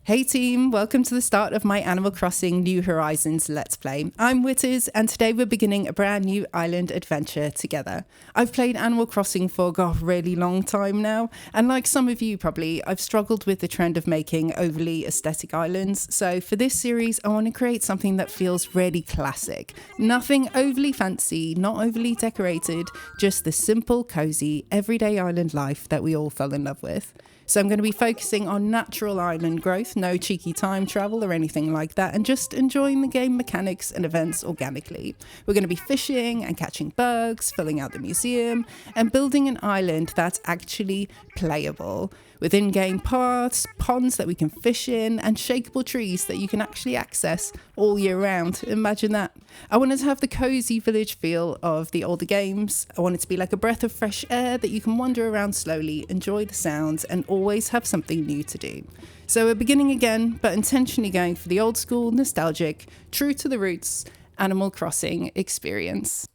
Hey team, welcome to the start of my Animal Crossing New Horizons Let's Play. I'm Whitters and today we're beginning a brand new island adventure together. I've played Animal Crossing for a really long time now, and like some of you probably, I've struggled with the trend of making overly aesthetic islands. So for this series, I want to create something that feels really classic. Nothing overly fancy, not overly decorated, just the simple, cozy, everyday island life that we all fell in love with. So I'm going to be focusing on natural island growth, no cheeky time travel or anything like that, and just enjoying the game mechanics and events organically. We're going to be fishing and catching bugs, filling out the museum, and building an island that's actually playable, with in-game paths, ponds that we can fish in, and shakeable trees that you can actually access all year round. Imagine that. I wanted to have the cozy village feel of the older games. I want it to be like a breath of fresh air that you can wander around slowly, enjoy the sounds, and always have something new to do. So we're beginning again, but intentionally going for the old school, nostalgic, true to the roots, Animal Crossing experience.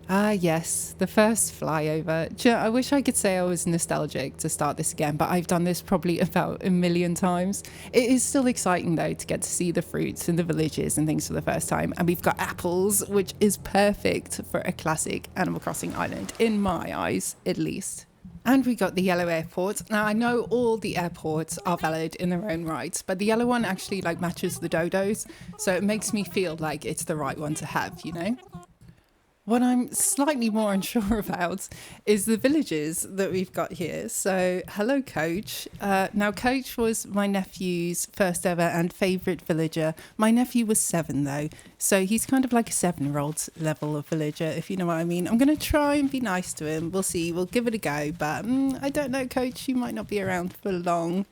Ah, yes, the first flyover. I wish I could say I was nostalgic to start this again, but I've done this probably about a million times. It is still exciting, though, to get to see the fruits in the villages and things for the first time. And we've got apples, which is perfect for a classic Animal Crossing island, in my eyes, at least. And we got the yellow airport. Now, I know all the airports are valid in their own right, but the yellow one actually matches the dodos, so it makes me feel like it's the right one to have, you know? What I'm slightly more unsure about is the villages that we've got here. So, hello, Coach. Now, Coach was my nephew's first ever and favourite villager. My nephew was 7, though, so he's kind of like a 7-year-old level of villager, if you know what I mean. I'm going to try and be nice to him. We'll see. We'll give it a go. But I don't know, Coach. You might not be around for long.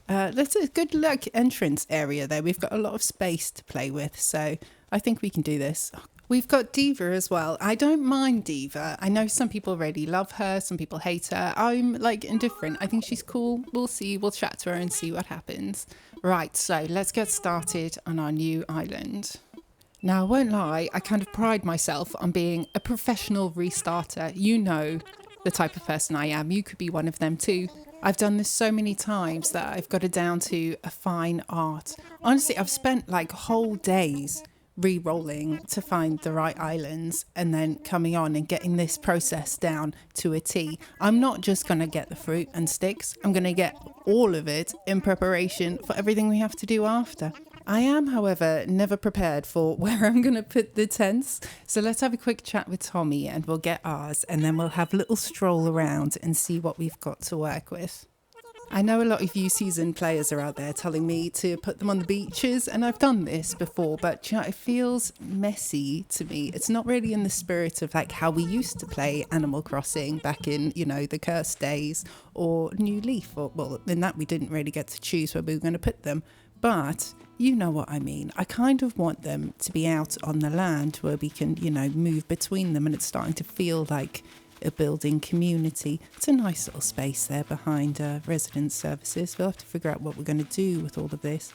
That's a good entrance area there. We've got a lot of space to play with, so I think we can do this. We've got Diva as well. I don't mind Diva. I know some people really love her, some people hate her. I'm indifferent. I think she's cool. We'll see. We'll chat to her and see what happens. Right, so let's get started on our new island. Now, I won't lie, I kind of pride myself on being a professional restarter. You know the type of person I am. You could be one of them too. I've done this so many times that I've got it down to a fine art. Honestly, I've spent whole days re-rolling to find the right islands and then coming on and getting this process down to a T. I'm not just going to get the fruit and sticks. I'm going to get all of it in preparation for everything we have to do after. I am, however, never prepared for where I'm going to put the tents. So let's have a quick chat with Tommy and we'll get ours and then we'll have a little stroll around and see what we've got to work with. I know a lot of you seasoned players are out there telling me to put them on the beaches, and I've done this before, but it feels messy to me. It's not really in the spirit of how we used to play Animal Crossing back in, the cursed days, or New Leaf, or well, in that we didn't really get to choose where we were going to put them. But you know what I mean. I kind of want them to be out on the land where we can, move between them, and it's starting to feel like a building community. It's a nice little space there behind resident services. We'll have to figure out what we're going to do with all of this.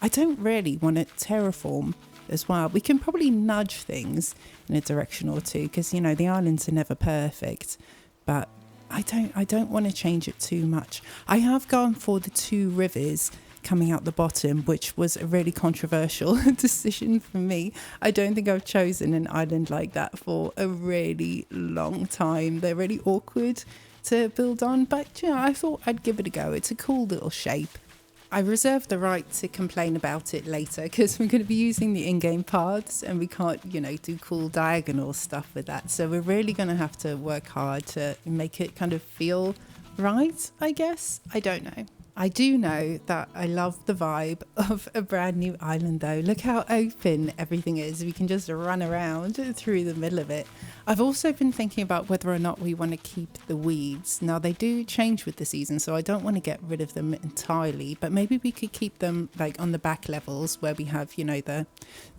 I don't really want to terraform as well. We can probably nudge things in a direction or two because the islands are never perfect, but I don't want to change it too much. I have gone for the 2 rivers coming out the bottom, which was a really controversial decision for me. I don't think I've chosen an island like that for a really long time. They're really awkward to build on, but I thought I'd give it a go. It's a cool little shape. I reserve the right to complain about it later because we're going to be using the in-game paths and we can't, do cool diagonal stuff with that. So we're really going to have to work hard to make it kind of feel right, I guess. I don't know. I do know that I love the vibe of a brand new island though. Look how open everything is. We can just run around through the middle of it. I've also been thinking about whether or not we want to keep the weeds. Now they do change with the season, so I don't want to get rid of them entirely, but maybe we could keep them on the back levels where we have, the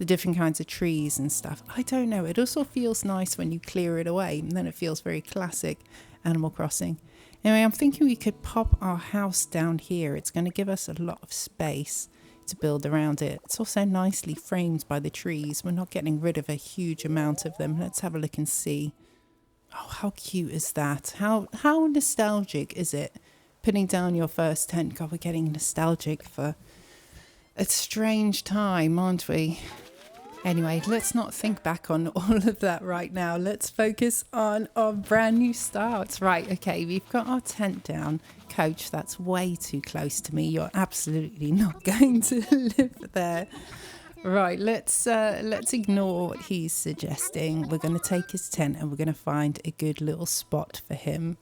different kinds of trees and stuff. I don't know. It also feels nice when you clear it away and then it feels very classic Animal Crossing. Anyway, I'm thinking we could pop our house down here. It's going to give us a lot of space to build around it. It's also nicely framed by the trees. We're not getting rid of a huge amount of them. Let's have a look and see. Oh, how cute is that? How nostalgic is it? Putting down your first tent. God, we're getting nostalgic for a strange time, aren't we? Anyway, let's not think back on all of that right now. Let's focus on our brand new start. Right, okay, we've got our tent down. Coach, that's way too close to me. You're absolutely not going to live there. Right, let's ignore what he's suggesting. We're going to take his tent and we're going to find a good little spot for him.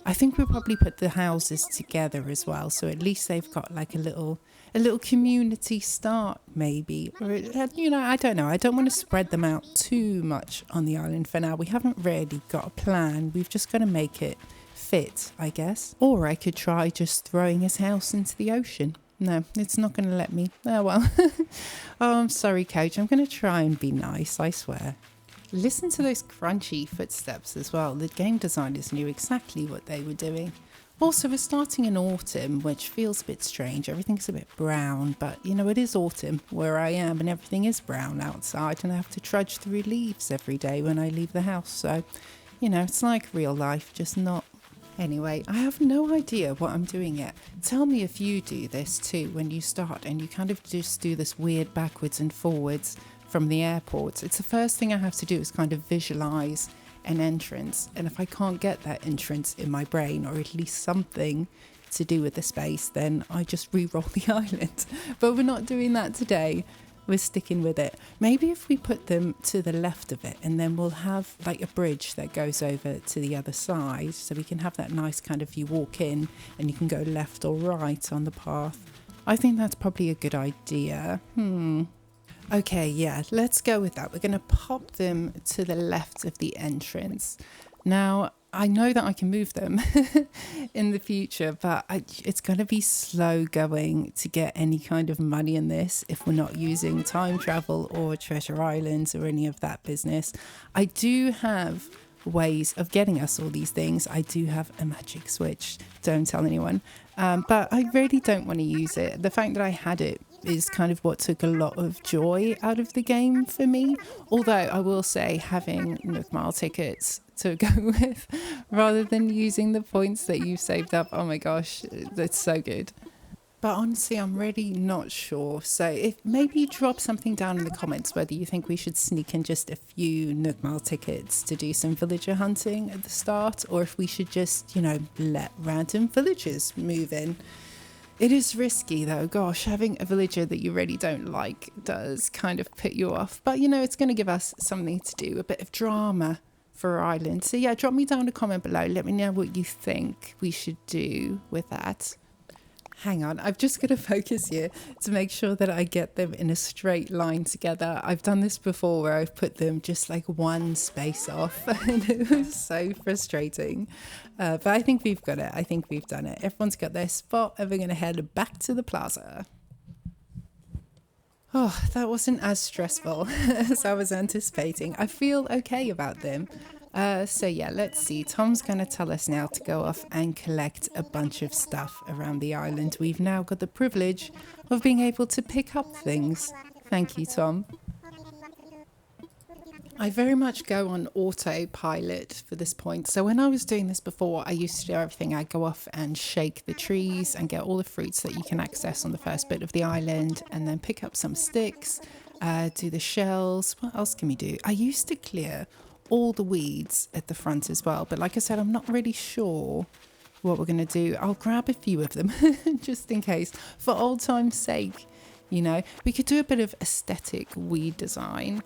I think we'll probably put the houses together as well, so at least they've got like a little community start maybe. Or, you know, I don't know. I don't want to spread them out too much on the island for now. We haven't really got a plan. We've just got to make it fit, I guess. Or I could try just throwing his house into the ocean. No, it's not going to let me. Oh, well. Oh, I'm sorry, Coach. I'm going to try and be nice, I swear. Listen to those crunchy footsteps as well. The game designers knew exactly what they were doing. Also, we're starting in autumn, which feels a bit strange. Everything's a bit brown, but, you know, it is autumn where I am and everything is brown outside and I have to trudge through leaves every day when I leave the house. So, you know, it's like real life, just not. Anyway, I have no idea what I'm doing yet. Tell me if you do this too when you start and you kind of just do this weird backwards and forwards from the airport. It's the first thing I have to do is kind of visualize an entrance, and if I can't get that entrance in my brain, or at least something to do with the space, then I just re-roll the island. But we're not doing that today. We're sticking with it. Maybe if we put them to the left of it, and then we'll have like a bridge that goes over to the other side, so we can have that nice kind of, you walk in and you can go left or right on the path. I think that's probably a good idea. Okay, yeah, let's go with that. We're going to pop them to the left of the entrance. Now, I know that I can move them in the future, but it's going to be slow going to get any kind of money in this if we're not using time travel or treasure islands or any of that business. I do have ways of getting us all these things. I do have a magic switch. Don't tell anyone. But I really don't want to use it. The fact that I had it is kind of what took a lot of joy out of the game for me. Although I will say having Nook Mile tickets to go with rather than using the points that you saved up, oh my gosh, that's so good. But honestly, I'm really not sure. So if maybe drop something down in the comments whether you think we should sneak in just a few Nook Mile tickets to do some villager hunting at the start, or if we should just, you know, let random villagers move in. It is risky though, gosh, having a villager that you really don't like does kind of put you off. But, you know, it's going to give us something to do, a bit of drama for our island. So yeah, drop me down a comment below. Let me know what you think we should do with that. Hang on, I've just got to focus here to make sure that I get them in a straight line together. I've done this before where I've put them just like one space off and it was so frustrating. But I think we've got it. I think we've done it. Everyone's got their spot and we're going to head back to the plaza. Oh, that wasn't as stressful as I was anticipating. I feel okay about them. So yeah, let's see. Tom's going to tell us now to go off and collect a bunch of stuff around the island. We've now got the privilege of being able to pick up things. Thank you, Tom. I very much go on autopilot for this point. So when I was doing this before, I used to do everything. I'd go off and shake the trees and get all the fruits that you can access on the first bit of the island, and then pick up some sticks, do the shells. What else can we do? I used to clear all the weeds at the front as well, but like I said, I'm not really sure what we're going to do. I'll grab a few of them just in case, for old time's sake. You know, we could do a bit of aesthetic weed design.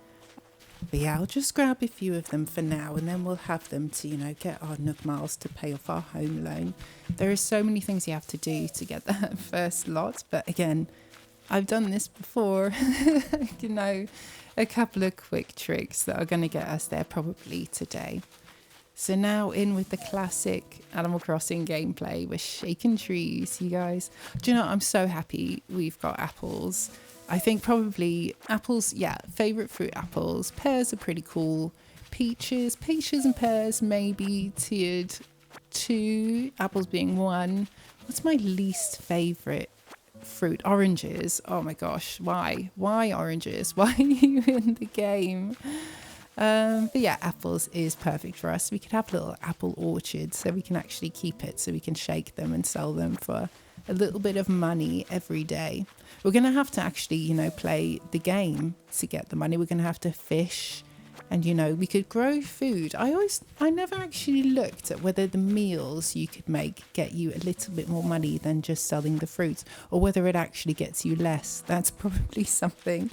But yeah, I'll just grab a few of them for now, and then we'll have them to, you know, get our Nook Miles to pay off our home loan. There are so many things you have to do to get that first lot, but again, I've done this before. You know, a couple of quick tricks that are going to get us there probably today. So now in with the classic Animal Crossing gameplay. We're shaking trees, you guys. Do you know, I'm so happy we've got apples. I think probably apples, yeah, favourite fruit apples. Pears are pretty cool. Peaches and pears maybe tiered 2, apples being 1. What's my least favourite fruit? Oranges. Oh my gosh, why? Why oranges? Why are you in the game? But yeah, apples is perfect for us. We could have a little apple orchard so we can actually keep it, so we can shake them and sell them for a little bit of money every day. We're going to have to actually, you know, play the game to get the money. We're going to have to fish. And, you know, we could grow food. I never actually looked at whether the meals you could make get you a little bit more money than just selling the fruits, or whether it actually gets you less. That's probably something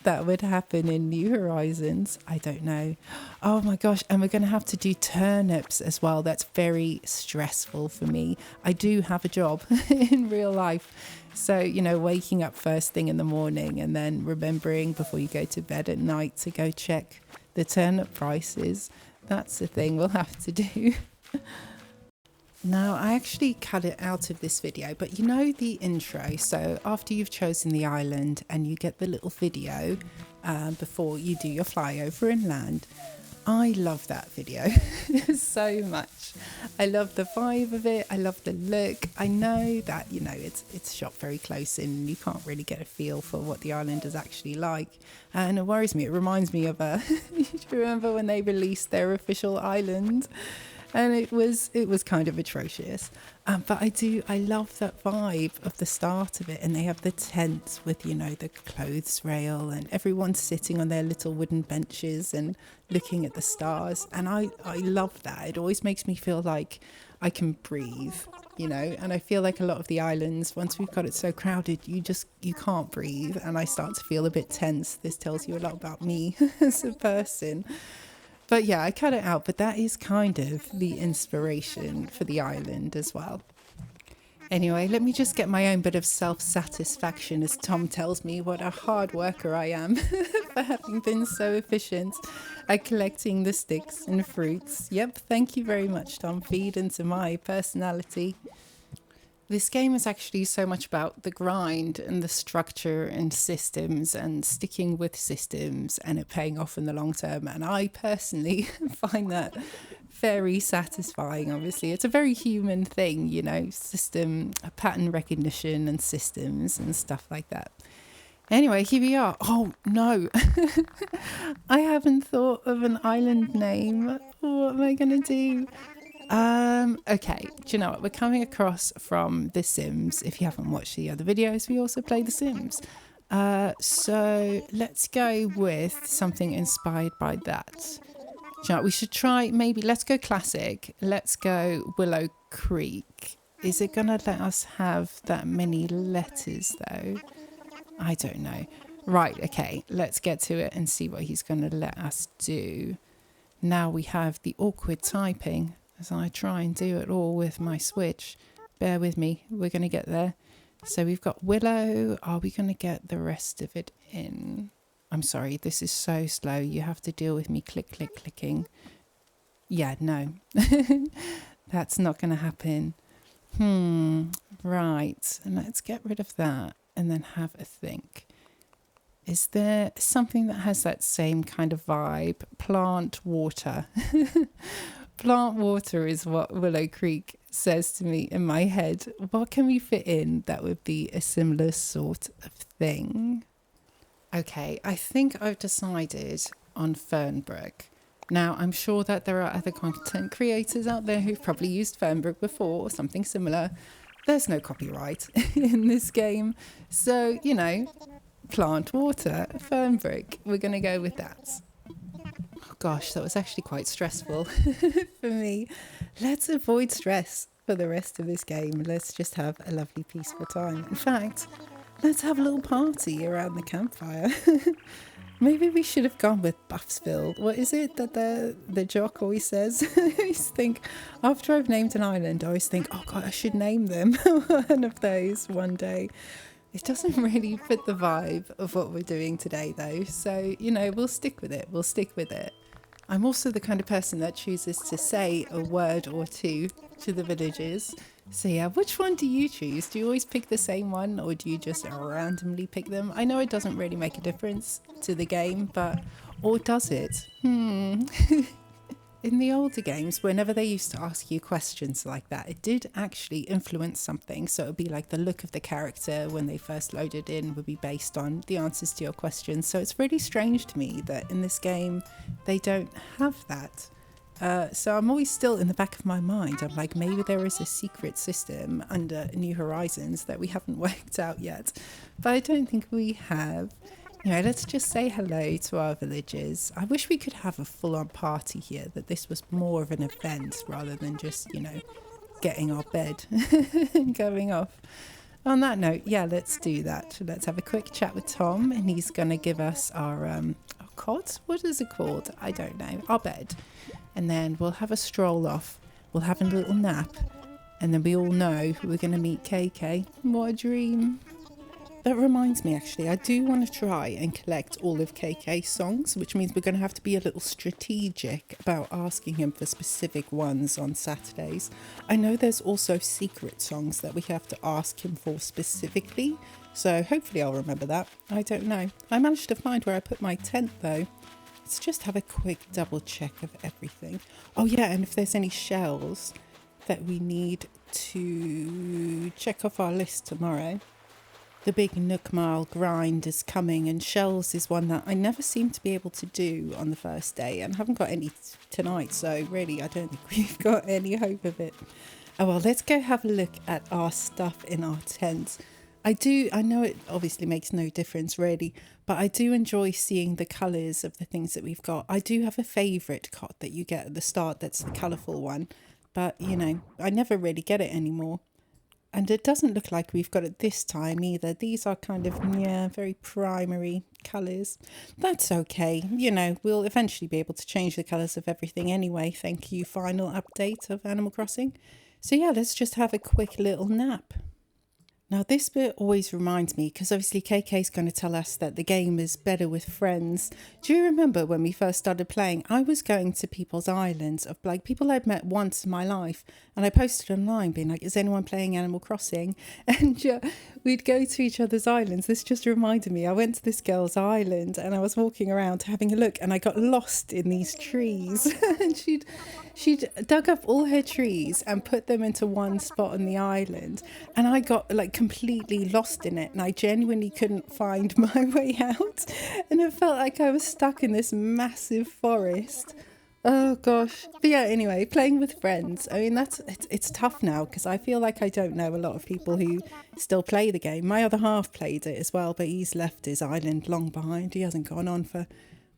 that would happen in New Horizons. I don't know. Oh my gosh. And we're going to have to do turnips as well. That's very stressful for me. I do have a job in real life. So, you know, waking up first thing in the morning and then remembering before you go to bed at night to go check the turnip prices. That's the thing we'll have to do. Now, I actually cut it out of this video, but you know the intro. So after you've chosen the island and you get the little video before you do your flyover and land. I love that video so much. I love the vibe of it. I love the look. I know that, you know, it's shot very close in. You can't really get a feel for what the island is actually like. And it worries me. It reminds me of, you remember when they released their official island? And it was kind of atrocious. But I love that vibe of the start of it. And they have the tents with, you know, the clothes rail and everyone's sitting on their little wooden benches and looking at the stars. And I love that. It always makes me feel like I can breathe, you know. And I feel like a lot of the islands, once we've got it so crowded, you can't breathe. And I start to feel a bit tense. This tells you a lot about me as a person. But yeah, I cut it out, but that is kind of the inspiration for the island as well. Anyway, let me just get my own bit of self-satisfaction as Tom tells me what a hard worker I am for having been so efficient at collecting the sticks and fruits. Yep, thank you very much, Tom. Feed into my personality. This game is actually so much about the grind and the structure and systems and sticking with systems and it paying off in the long term. And I personally find that very satisfying. Obviously, it's a very human thing, you know, pattern recognition and systems and stuff like that. Anyway, here we are. Oh, no. I haven't thought of an island name. What am I going to do? Okay, do you know what? We're coming across from The Sims. If you haven't watched the other videos, we also play The Sims. So let's go with something inspired by that. Do you know what? We should try, maybe, let's go classic. Let's go Willow Creek. Is it going to let us have that many letters though? I don't know. Right, okay, let's get to it and see what he's going to let us do. Now we have the awkward typing as I try and do it all with my Switch. Bear with me, we're going to get there. So we've got Willow. Are we going to get the rest of it in? I'm sorry, this is so slow. You have to deal with me clicking. Yeah, no. That's not going to happen. Right. And let's get rid of that and then have a think. Is there something that has that same kind of vibe? Plant water. Plant water is what Willow Creek says to me in my head. What can we fit in that would be a similar sort of thing? Okay, I think I've decided on Fernbrook. Now, I'm sure that there are other content creators out there who've probably used Fernbrook before or something similar. There's no copyright in this game. So, you know, plant water, Fernbrook. We're going to go with that. Oh gosh, that was actually quite stressful for me. Let's avoid stress for the rest of this game. Let's just have a lovely peaceful time. In fact, let's have a little party around the campfire. Maybe we should have gone with Buffsville. What is it that the jock always says? I always think, after I've named an island, I always think, oh God, I should name them one of those one day. It doesn't really fit the vibe of what we're doing today, though. So, you know, we'll stick with it. We'll stick with it. I'm also the kind of person that chooses to say a word or two to the villagers. So yeah, which one do you choose? Do you always pick the same one or do you just randomly pick them? I know it doesn't really make a difference to the game, but, or does it? In the older games, whenever they used to ask you questions like that, it did actually influence something. So it would be like the look of the character when they first loaded in would be based on the answers to your questions. So it's really strange to me that in this game, they don't have that. So I'm always still in the back of my mind. I'm like, maybe there is a secret system under New Horizons that we haven't worked out yet. But I don't think we have. Let's just say hello to our villagers. I wish we could have a full-on party here, that this was more of an event rather than just, getting our bed and going off. On that note, yeah, let's do that. Let's have a quick chat with Tom, and he's going to give us our cot? What is it called? I don't know. Our bed. And then we'll have a stroll off. We'll have a little nap. And then we all know we're going to meet KK. What a dream. That reminds me, actually, I do want to try and collect all of KK's songs, which means we're going to have to be a little strategic about asking him for specific ones on Saturdays. I know there's also secret songs that we have to ask him for specifically, so hopefully I'll remember that. I don't know. I managed to find where I put my tent, though. Let's just have a quick double check of everything. Oh, yeah, and if there's any shells that we need to check off our list tomorrow. The big Nook Mile grind is coming, and shells is one that I never seem to be able to do on the first day, and haven't got any tonight, so really I don't think we've got any hope of it. Oh well, let's go have a look at our stuff in our tent. I know it obviously makes no difference really, but I do enjoy seeing the colours of the things that we've got. I do have a favourite cot that you get at the start that's the colourful one, but I never really get it anymore. And it doesn't look like we've got it this time either. These are kind of, very primary colours. That's okay. We'll eventually be able to change the colours of everything anyway. Thank you, final update of Animal Crossing. So yeah, let's just have a quick little nap. Now this bit always reminds me, because obviously KK's going to tell us that the game is better with friends. Do you remember when we first started playing, I was going to people's islands of like people I'd met once in my life, and I posted online being like, is anyone playing Animal Crossing? And we'd go to each other's islands. This just reminded me, I went to this girl's island and I was walking around having a look, and I got lost in these trees. And she'd dug up all her trees and put them into one spot on the island, and I got like completely lost in it, and I genuinely couldn't find my way out, and it felt like I was stuck in this massive forest. Oh gosh. But yeah, anyway, playing with friends, I mean, it's tough now because I feel like I don't know a lot of people who still play the game. My other half played it as well, but he's left his island long behind. He hasn't gone on for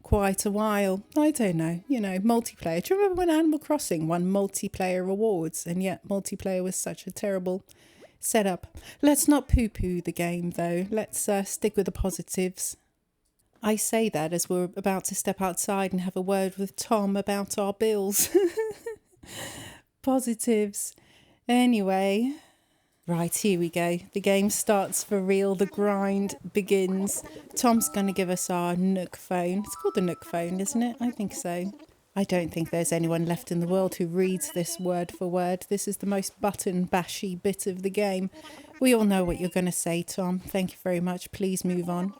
quite a while. I don't know, multiplayer. Do you remember when Animal Crossing won multiplayer awards, and yet multiplayer was such a terrible setup? Let's not poo-poo the game though. Let's stick with the positives. I say that as we're about to step outside and have a word with Tom about our bills. Positives. Anyway, right, here we go. The game starts for real. The grind begins. Tom's going to give us our Nook phone. It's called the Nook phone, isn't it? I think so. I don't think there's anyone left in the world who reads this word for word. This is the most button-bashy bit of the game. We all know what you're going to say, Tom. Thank you very much. Please move on.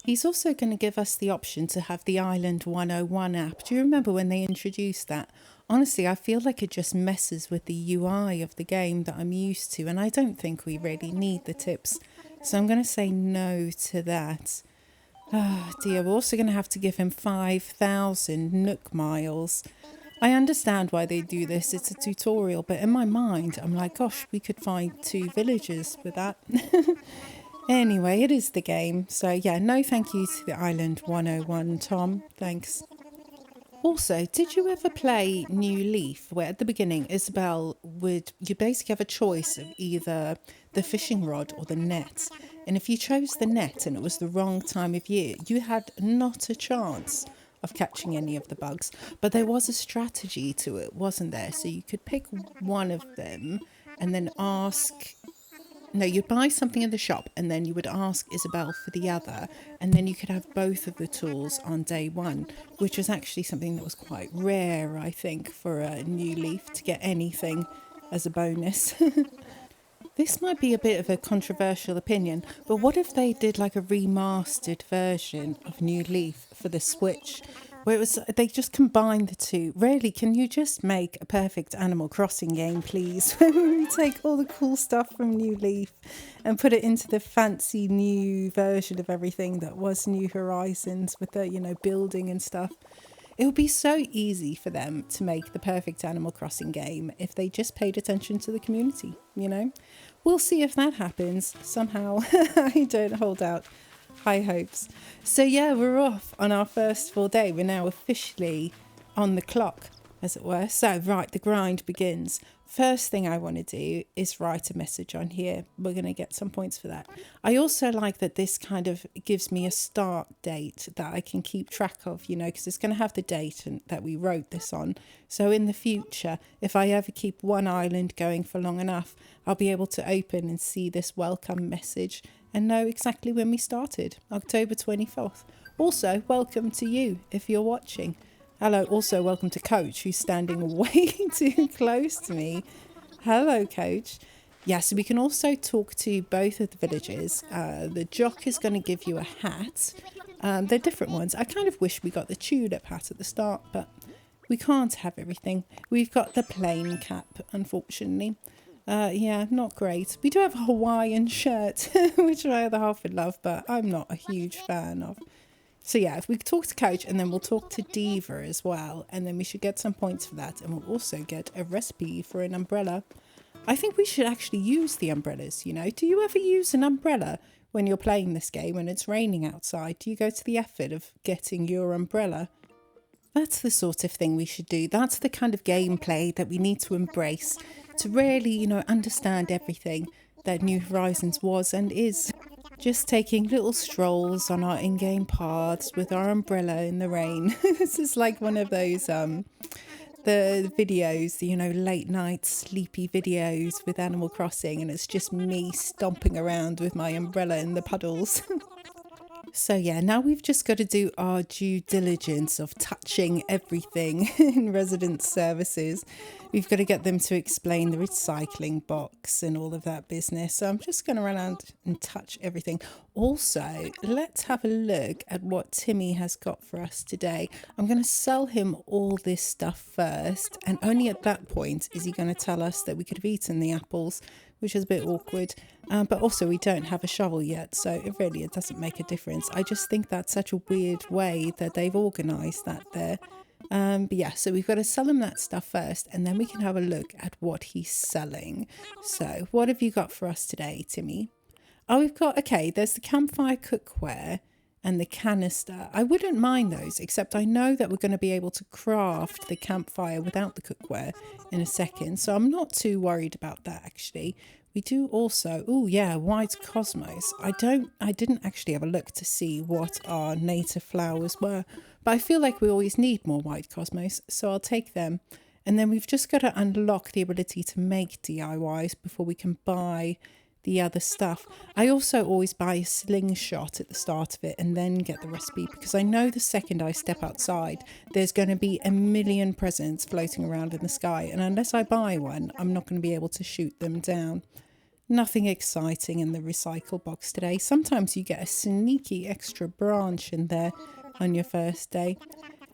He's also going to give us the option to have the Island 101 app. Do you remember when they introduced that? Honestly, I feel like it just messes with the UI of the game that I'm used to, and I don't think we really need the tips. So I'm going to say no to that. Oh dear, we're also going to have to give him 5,000 Nook miles. I understand why they do this. It's a tutorial, but in my mind, I'm like, gosh, we could find 2 villagers with that. Anyway, it is the game. So yeah, no thank you to the Island 101, Tom. Thanks. Also, did you ever play New Leaf, where at the beginning Isabel you basically have a choice of either the fishing rod or the net? And if you chose the net and it was the wrong time of year, you had not a chance of catching any of the bugs. But there was a strategy to it, wasn't there? So you could pick one of them and then you'd buy something in the shop and then you would ask Isabel for the other, and then you could have both of the tools on day one, which was actually something that was quite rare, I think, for a New Leaf to get anything as a bonus. This might be a bit of a controversial opinion, but what if they did like a remastered version of New Leaf for the Switch, where they just combined the two? Really, can you just make a perfect Animal Crossing game, please? Where we take all the cool stuff from New Leaf and put it into the fancy new version of everything that was New Horizons with the, building and stuff. It would be so easy for them to make the perfect Animal Crossing game if they just paid attention to the community, you know? We'll see if that happens somehow. I don't hold out high hopes. So yeah, we're off on our first full day. We're now officially on the clock, as it were. So right, the grind begins. First thing I want to do is write a message on here. We're going to get some points for that. I also like that this kind of gives me a start date that I can keep track of, you know, because it's going to have the date that we wrote this on. So in the future, if I ever keep one island going for long enough, I'll be able to open and see this welcome message and know exactly when we started, October 24th. Also, welcome to you if you're watching. Hello, also welcome to Coach, who's standing way too close to me. Hello, Coach. Yeah, so we can also talk to both of the villages. The Jock is going to give you a hat. They're different ones. I kind of wish we got the tulip hat at the start, but we can't have everything. We've got the plain cap, unfortunately. Yeah, not great. We do have a Hawaiian shirt, which my other half would love, but I'm not a huge fan of. So yeah, if we talk to Coach and then we'll talk to Diva as well, and then we should get some points for that, and we'll also get a recipe for an umbrella. I think we should actually use the umbrellas, you know. Do you ever use an umbrella when you're playing this game and it's raining outside? Do you go to the effort of getting your umbrella? That's the sort of thing we should do. That's the kind of gameplay that we need to embrace to really, you know, understand everything that New Horizons was and is. Just taking little strolls on our in-game paths with our umbrella in the rain. This is like one of those the videos, you know, late night sleepy videos with Animal Crossing, and it's just me stomping around with my umbrella in the puddles. So yeah, now we've just got to do our due diligence of touching everything in resident services. We've got to get them to explain the recycling box and all of that business. So I'm just going to run around and touch everything. Also, let's have a look at what Timmy has got for us today. I'm going to sell him all this stuff first, and only at that point is he going to tell us that we could have eaten the apples, which is a bit awkward. But also we don't have a shovel yet, so it doesn't make a difference. I just think that's such a weird way that they've organised that there. But yeah, so we've got to sell him that stuff first, and then we can have a look at what he's selling. So what have you got for us today, Timmy? Oh, we've got, okay, there's the campfire cookware and the canister. I wouldn't mind those, except I know that we're going to be able to craft the campfire without the cookware in a second. So I'm not too worried about that, actually. We do also, oh yeah, white cosmos. I didn't actually have a look to see what our native flowers were, but I feel like we always need more white cosmos, so I'll take them. And then we've just got to unlock the ability to make DIYs before we can buy the other stuff. I also always buy a slingshot at the start of it and then get the recipe, because I know the second I step outside there's going to be a million presents floating around in the sky, and unless I buy one I'm not going to be able to shoot them down. Nothing exciting in the recycle box today. Sometimes you get a sneaky extra branch in there on your first day.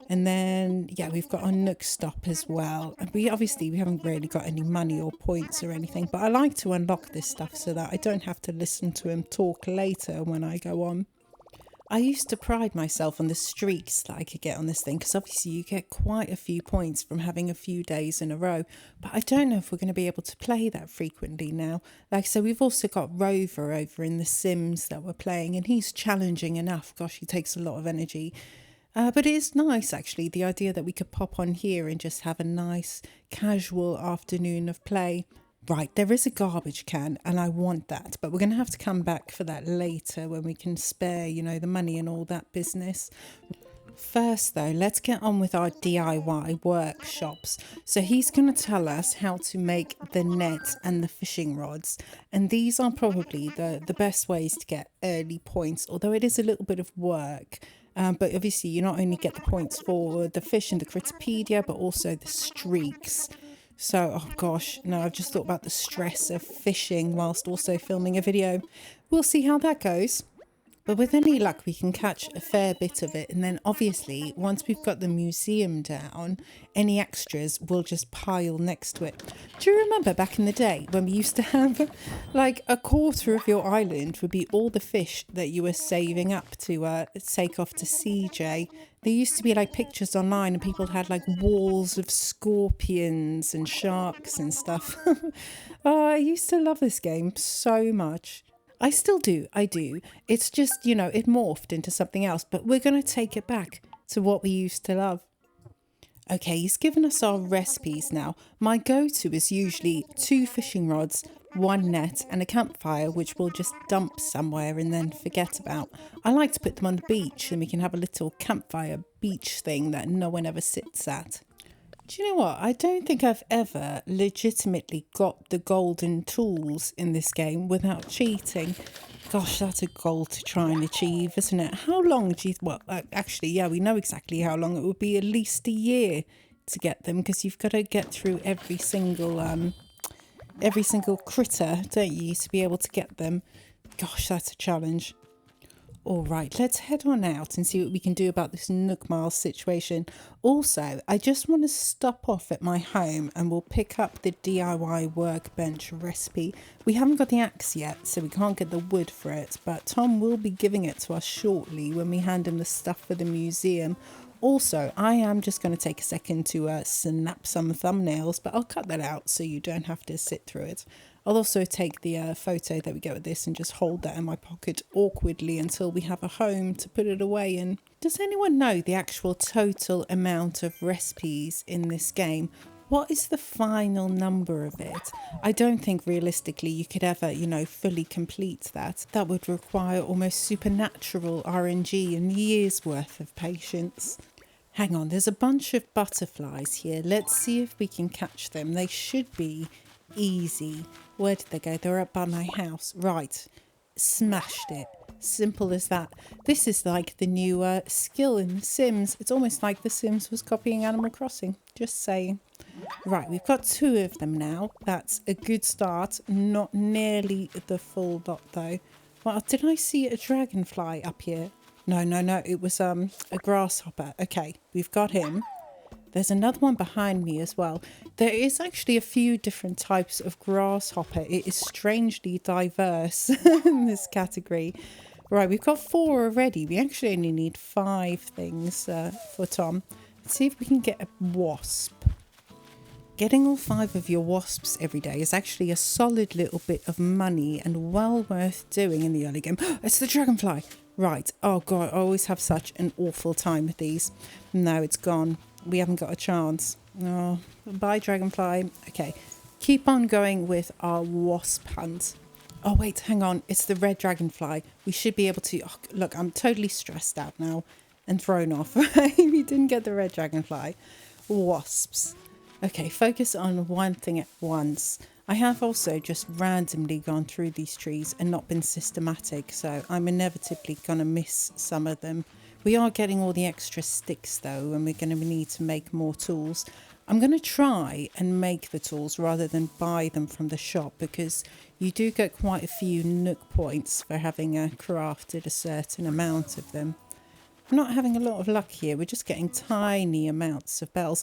And then, yeah, we've got our Nook stop as well. And we haven't really got any money or points or anything, but I like to unlock this stuff so that I don't have to listen to him talk later when I go on. I used to pride myself on the streaks that I could get on this thing, because obviously you get quite a few points from having a few days in a row, but I don't know if we're going to be able to play that frequently now. Like, so we've also got Rover over in The Sims that we're playing, and he's challenging enough. Gosh, he takes a lot of energy. But it is nice, actually, the idea that we could pop on here and just have a nice casual afternoon of play. Right, there is a garbage can and I want that, but we're going to have to come back for that later when we can spare, you know, the money and all that business. First though, let's get on with our DIY workshops. So he's going to tell us how to make the net and the fishing rods, and these are probably the best ways to get early points, although it is a little bit of work. But obviously you not only get the points for the fish and the Critterpedia, but also the streaks. So, oh gosh, no, I've just thought about the stress of fishing whilst also filming a video. We'll see how that goes. But with any luck, we can catch a fair bit of it. And then obviously, once we've got the museum down, any extras will just pile next to it. Do you remember back in the day when we used to have like a quarter of your island would be all the fish that you were saving up to take off to CJ? There used to be like pictures online and people had like walls of scorpions and sharks and stuff. Oh, I used to love this game so much. I still do, I do. It's just, it morphed into something else, but we're going to take it back to what we used to love. Okay, he's given us our recipes now. My go-to is usually 2 fishing rods, 1 net and a campfire, which we'll just dump somewhere and then forget about. I like to put them on the beach and we can have a little campfire beach thing that no one ever sits at. Do you know what? I don't think I've ever legitimately got the golden tools in this game without cheating. Gosh, that's a goal to try and achieve, isn't it? How long do you... Well, actually, yeah, we know exactly how long. It would be at least a year to get them because you've got to get through every single critter, don't you, to be able to get them. Gosh, that's a challenge. All right, let's head on out and see what we can do about this Nook Mile situation. Also, I just want to stop off at my home and we'll pick up the DIY workbench recipe. We haven't got the axe yet, so we can't get the wood for it, but Tom will be giving it to us shortly when we hand him the stuff for the museum. Also, I am just going to take a second to snap some thumbnails, but I'll cut that out so you don't have to sit through it. I'll also take the photo that we get with this and just hold that in my pocket awkwardly until we have a home to put it away in. Does anyone know the actual total amount of recipes in this game? What is the final number of it? I don't think realistically you could ever, fully complete that. That would require almost supernatural RNG and years worth of patience. Hang on, there's a bunch of butterflies here. Let's see if we can catch them. They should be easy. Where did they go? They're up by my house. Right. Smashed it. Simple as that. This is like the new skill in The Sims. It's almost like The Sims was copying Animal Crossing. Just saying. Right, we've got 2 of them now. That's a good start. Not nearly the full lot though. Well, did I see a dragonfly up here? No. It was a grasshopper. Okay, we've got him. There's another one behind me as well. There is actually a few different types of grasshopper. It is strangely diverse in this category. Right, we've got 4 already. We actually only need 5 things for Tom. Let's see if we can get a wasp. Getting all 5 of your wasps every day is actually a solid little bit of money and well worth doing in the early game. It's the dragonfly. Right. Oh, God, I always have such an awful time with these. No, it's gone. We haven't got a chance. Oh, bye, dragonfly. Okay, keep on going with our wasp hunt. Oh, wait, hang on. It's the red dragonfly. We should be able to... Oh, look, I'm totally stressed out now and thrown off. We didn't get the red dragonfly. Wasps. Okay, focus on one thing at once. I have also just randomly gone through these trees and not been systematic, so I'm inevitably going to miss some of them. We are getting all the extra sticks though, and we're going to need to make more tools. I'm going to try and make the tools rather than buy them from the shop because you do get quite a few Nook points for having crafted a certain amount of them. I'm not having a lot of luck here. We're just getting tiny amounts of bells.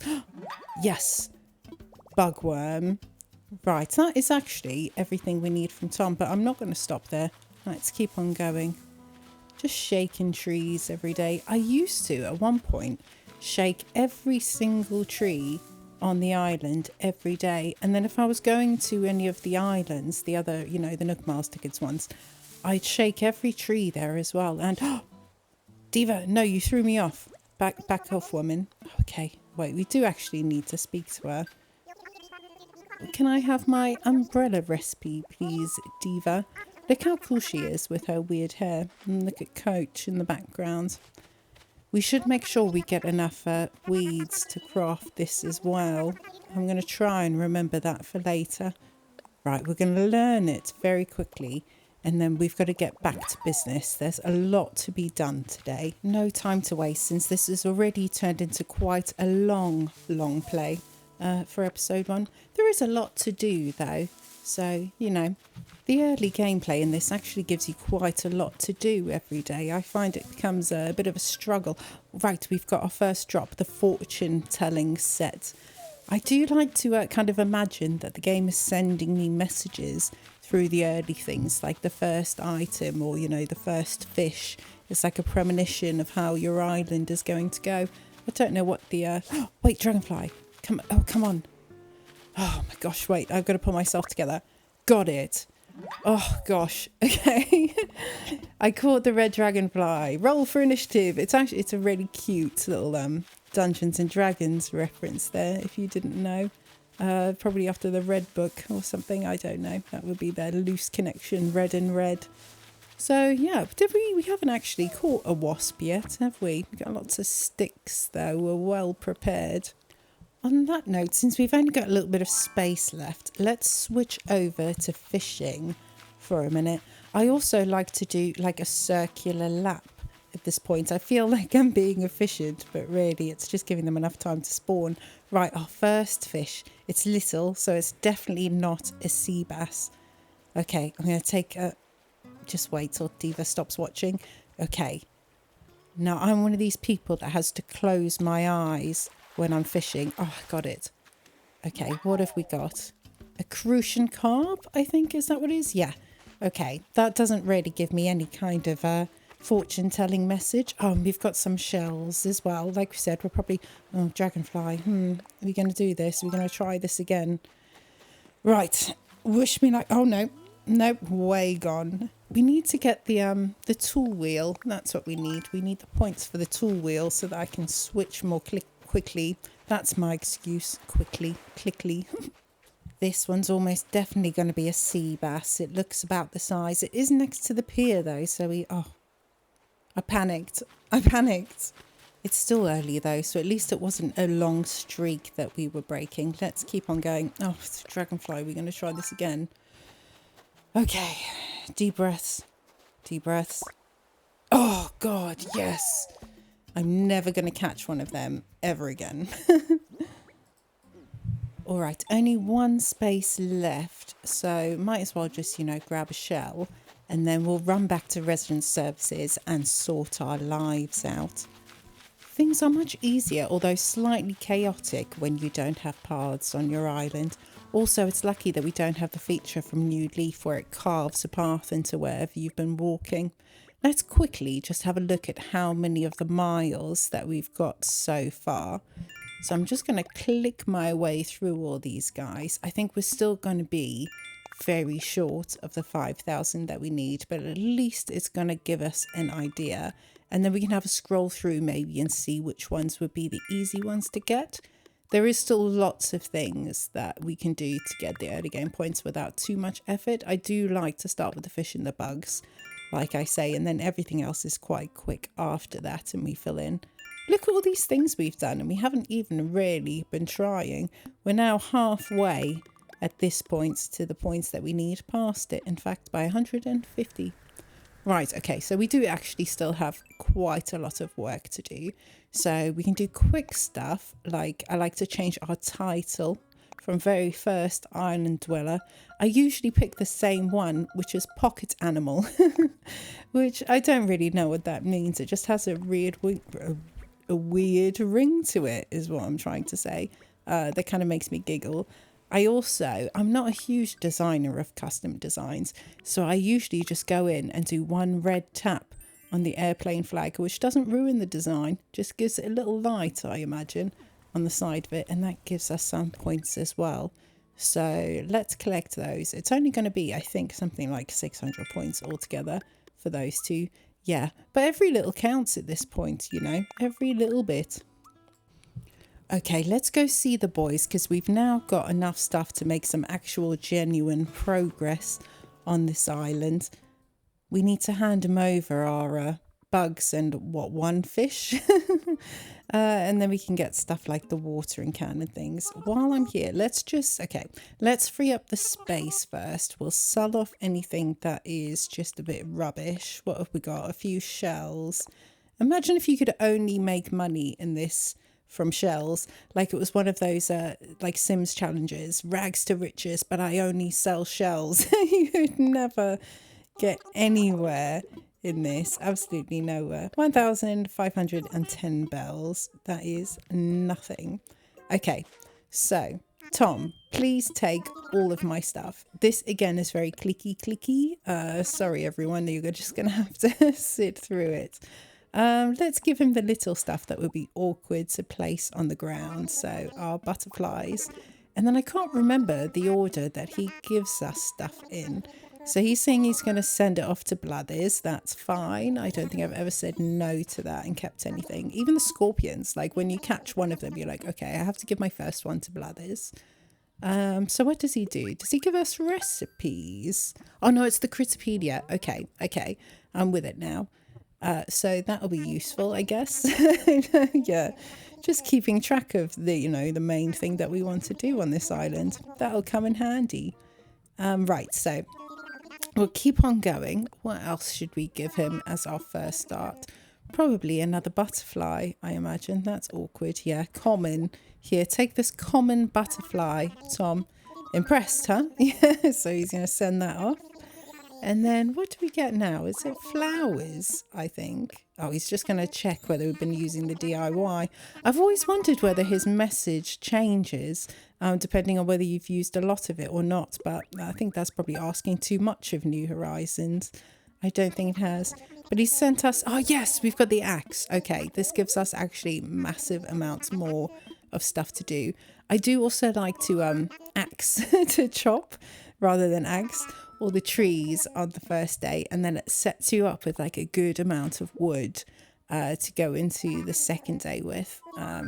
Yes, bugworm. Right, that is actually everything we need from Tom, but I'm not going to stop there. Let's keep on going. Just shaking trees every day. I used to, at one point, shake every single tree on the island every day. And then if I was going to any of the islands, the other, the Nook Miles tickets ones, I'd shake every tree there as well. And, Diva, no, you threw me off. Back off, woman. Okay, wait, we do actually need to speak to her. Can I have my umbrella recipe, please, Diva? Look how cool she is with her weird hair. And look at Coach in the background. We should make sure we get enough weeds to craft this as well. I'm going to try and remember that for later. Right, we're going to learn it very quickly. And then we've got to get back to business. There's a lot to be done today. No time to waste since this has already turned into quite a long play for episode 1. There is a lot to do though. So, The early gameplay in this actually gives you quite a lot to do every day. I find it becomes a bit of a struggle. Right, we've got our first drop, the fortune telling set. I do like to kind of imagine that the game is sending me messages through the early things, like the first item or, you know, the first fish. It's like a premonition of how your island is going to go. I don't know what the... wait, dragonfly. Come on. Oh my gosh, wait, I've got to pull myself together. Got it. Oh gosh, okay. I caught the red dragonfly. Roll for initiative. It's a really cute little Dungeons and Dragons reference there, if you didn't know. Probably after the red book or something, I don't know. That would be their loose connection, red and red. So yeah, we haven't actually caught a wasp yet, have we? We've got lots of sticks though, we're well prepared. On that note, since we've only got a little bit of space left, let's switch over to fishing for a minute. I also like to do like a circular lap at this point. I feel like I'm being efficient, but really it's just giving them enough time to spawn. Right, our first fish. It's little, so it's definitely not a sea bass. Okay, I'm going to take a... Just wait till Diva stops watching. Okay. Now, I'm one of these people that has to close my eyes when I'm fishing. Oh, I got it. Okay, what have we got? A crucian carp, I think. Is that what it is? Yeah. Okay, that doesn't really give me any kind of fortune-telling message. Oh, and we've got some shells as well. Like we said, we're probably... Oh, dragonfly. Are we going to do this? Are we going to try this again? Right. Wish me like... Oh, no. Nope, way gone. We need to get the tool wheel. That's what we need. We need the points for the tool wheel so that I can switch more quickly. That's my excuse. Quickly. This one's almost definitely going to be a sea bass. It looks about the size. It is next to the pier though, so I panicked. It's still early though, so at least it wasn't a long streak that we were breaking. Let's keep on going. Oh, it's a dragonfly. We're going to try this again. Okay, deep breaths. Oh God, yes. I'm never going to catch one of them ever again. All right, only one space left, so might as well just, grab a shell and then we'll run back to resident services and sort our lives out. Things are much easier, although slightly chaotic when you don't have paths on your island. Also, it's lucky that we don't have the feature from New Leaf where it carves a path into wherever you've been walking. Let's quickly just have a look at how many of the miles that we've got so far. So I'm just going to click my way through all these guys. I think we're still going to be very short of the 5,000 that we need, but at least it's going to give us an idea. And then we can have a scroll through maybe and see which ones would be the easy ones to get. There is still lots of things that we can do to get the early game points without too much effort. I do like to start with the fish and the bugs, like I say, and then everything else is quite quick after that and we fill in. Look at all these things we've done and we haven't even really been trying. We're now halfway at this point to the points that we need, past it, in fact, by 150. Right, okay, so we do actually still have quite a lot of work to do. So we can do quick stuff, like I like to change our title from very first island dweller. I usually pick the same one, which is pocket animal, which I don't really know what that means. It just has a weird ring to it, is what I'm trying to say. That kind of makes me giggle. I'm not a huge designer of custom designs, so I usually just go in and do one red tap on the airplane flag, which doesn't ruin the design, just gives it a little light, I imagine, on the side of it, and that gives us some points as well. So let's collect those. It's only going to be, I think, something like 600 points altogether for those two. Yeah, but every little counts at this point, every little bit. Okay, let's go see the boys because we've now got enough stuff to make some actual genuine progress on this island. We need to hand them over our bugs and one fish. And then we can get stuff like the watering can and things. While I'm here, let's free up the space first. We'll sell off anything that is just a bit rubbish. What have we got? A few shells. Imagine if you could only make money in this from shells. Like it was one of those like Sims challenges, rags to riches, but I only sell shells. You'd never get anywhere in this, absolutely nowhere. 1,510 bells, that is nothing. Okay, so Tom, please take all of my stuff. This again is very clicky. Sorry everyone, you're just gonna have to sit through it. Let's give him the little stuff that would be awkward to place on the ground. So our butterflies. And then I can't remember the order that he gives us stuff in. So he's saying he's going to send it off to Blathers. That's fine. I don't think I've ever said no to that and kept anything. Even the scorpions, like when you catch one of them, you're like, okay, I have to give my first one to Blathers. So what does he do? Does he give us recipes? Oh no, it's the Critterpedia. Okay. I'm with it now. So that'll be useful, I guess. Yeah, just keeping track of the main thing that we want to do on this island. That'll come in handy. Right, so we'll keep on going. What else should we give him as our first start? Probably another butterfly, I imagine. That's awkward. Yeah, common. Here, take this common butterfly, Tom. Impressed, huh? Yeah, so he's going to send that off. And then what do we get now? Is it flowers, I think? Oh, he's just going to check whether we've been using the DIY. I've always wondered whether his message changes depending on whether you've used a lot of it or not. But I think that's probably asking too much of New Horizons. I don't think it has. But he sent us... Oh, yes, we've got the axe. Okay, this gives us actually massive amounts more of stuff to do. I do also like to axe to chop rather than axe all the trees on the first day, and then it sets you up with like a good amount of wood to go into the second day with.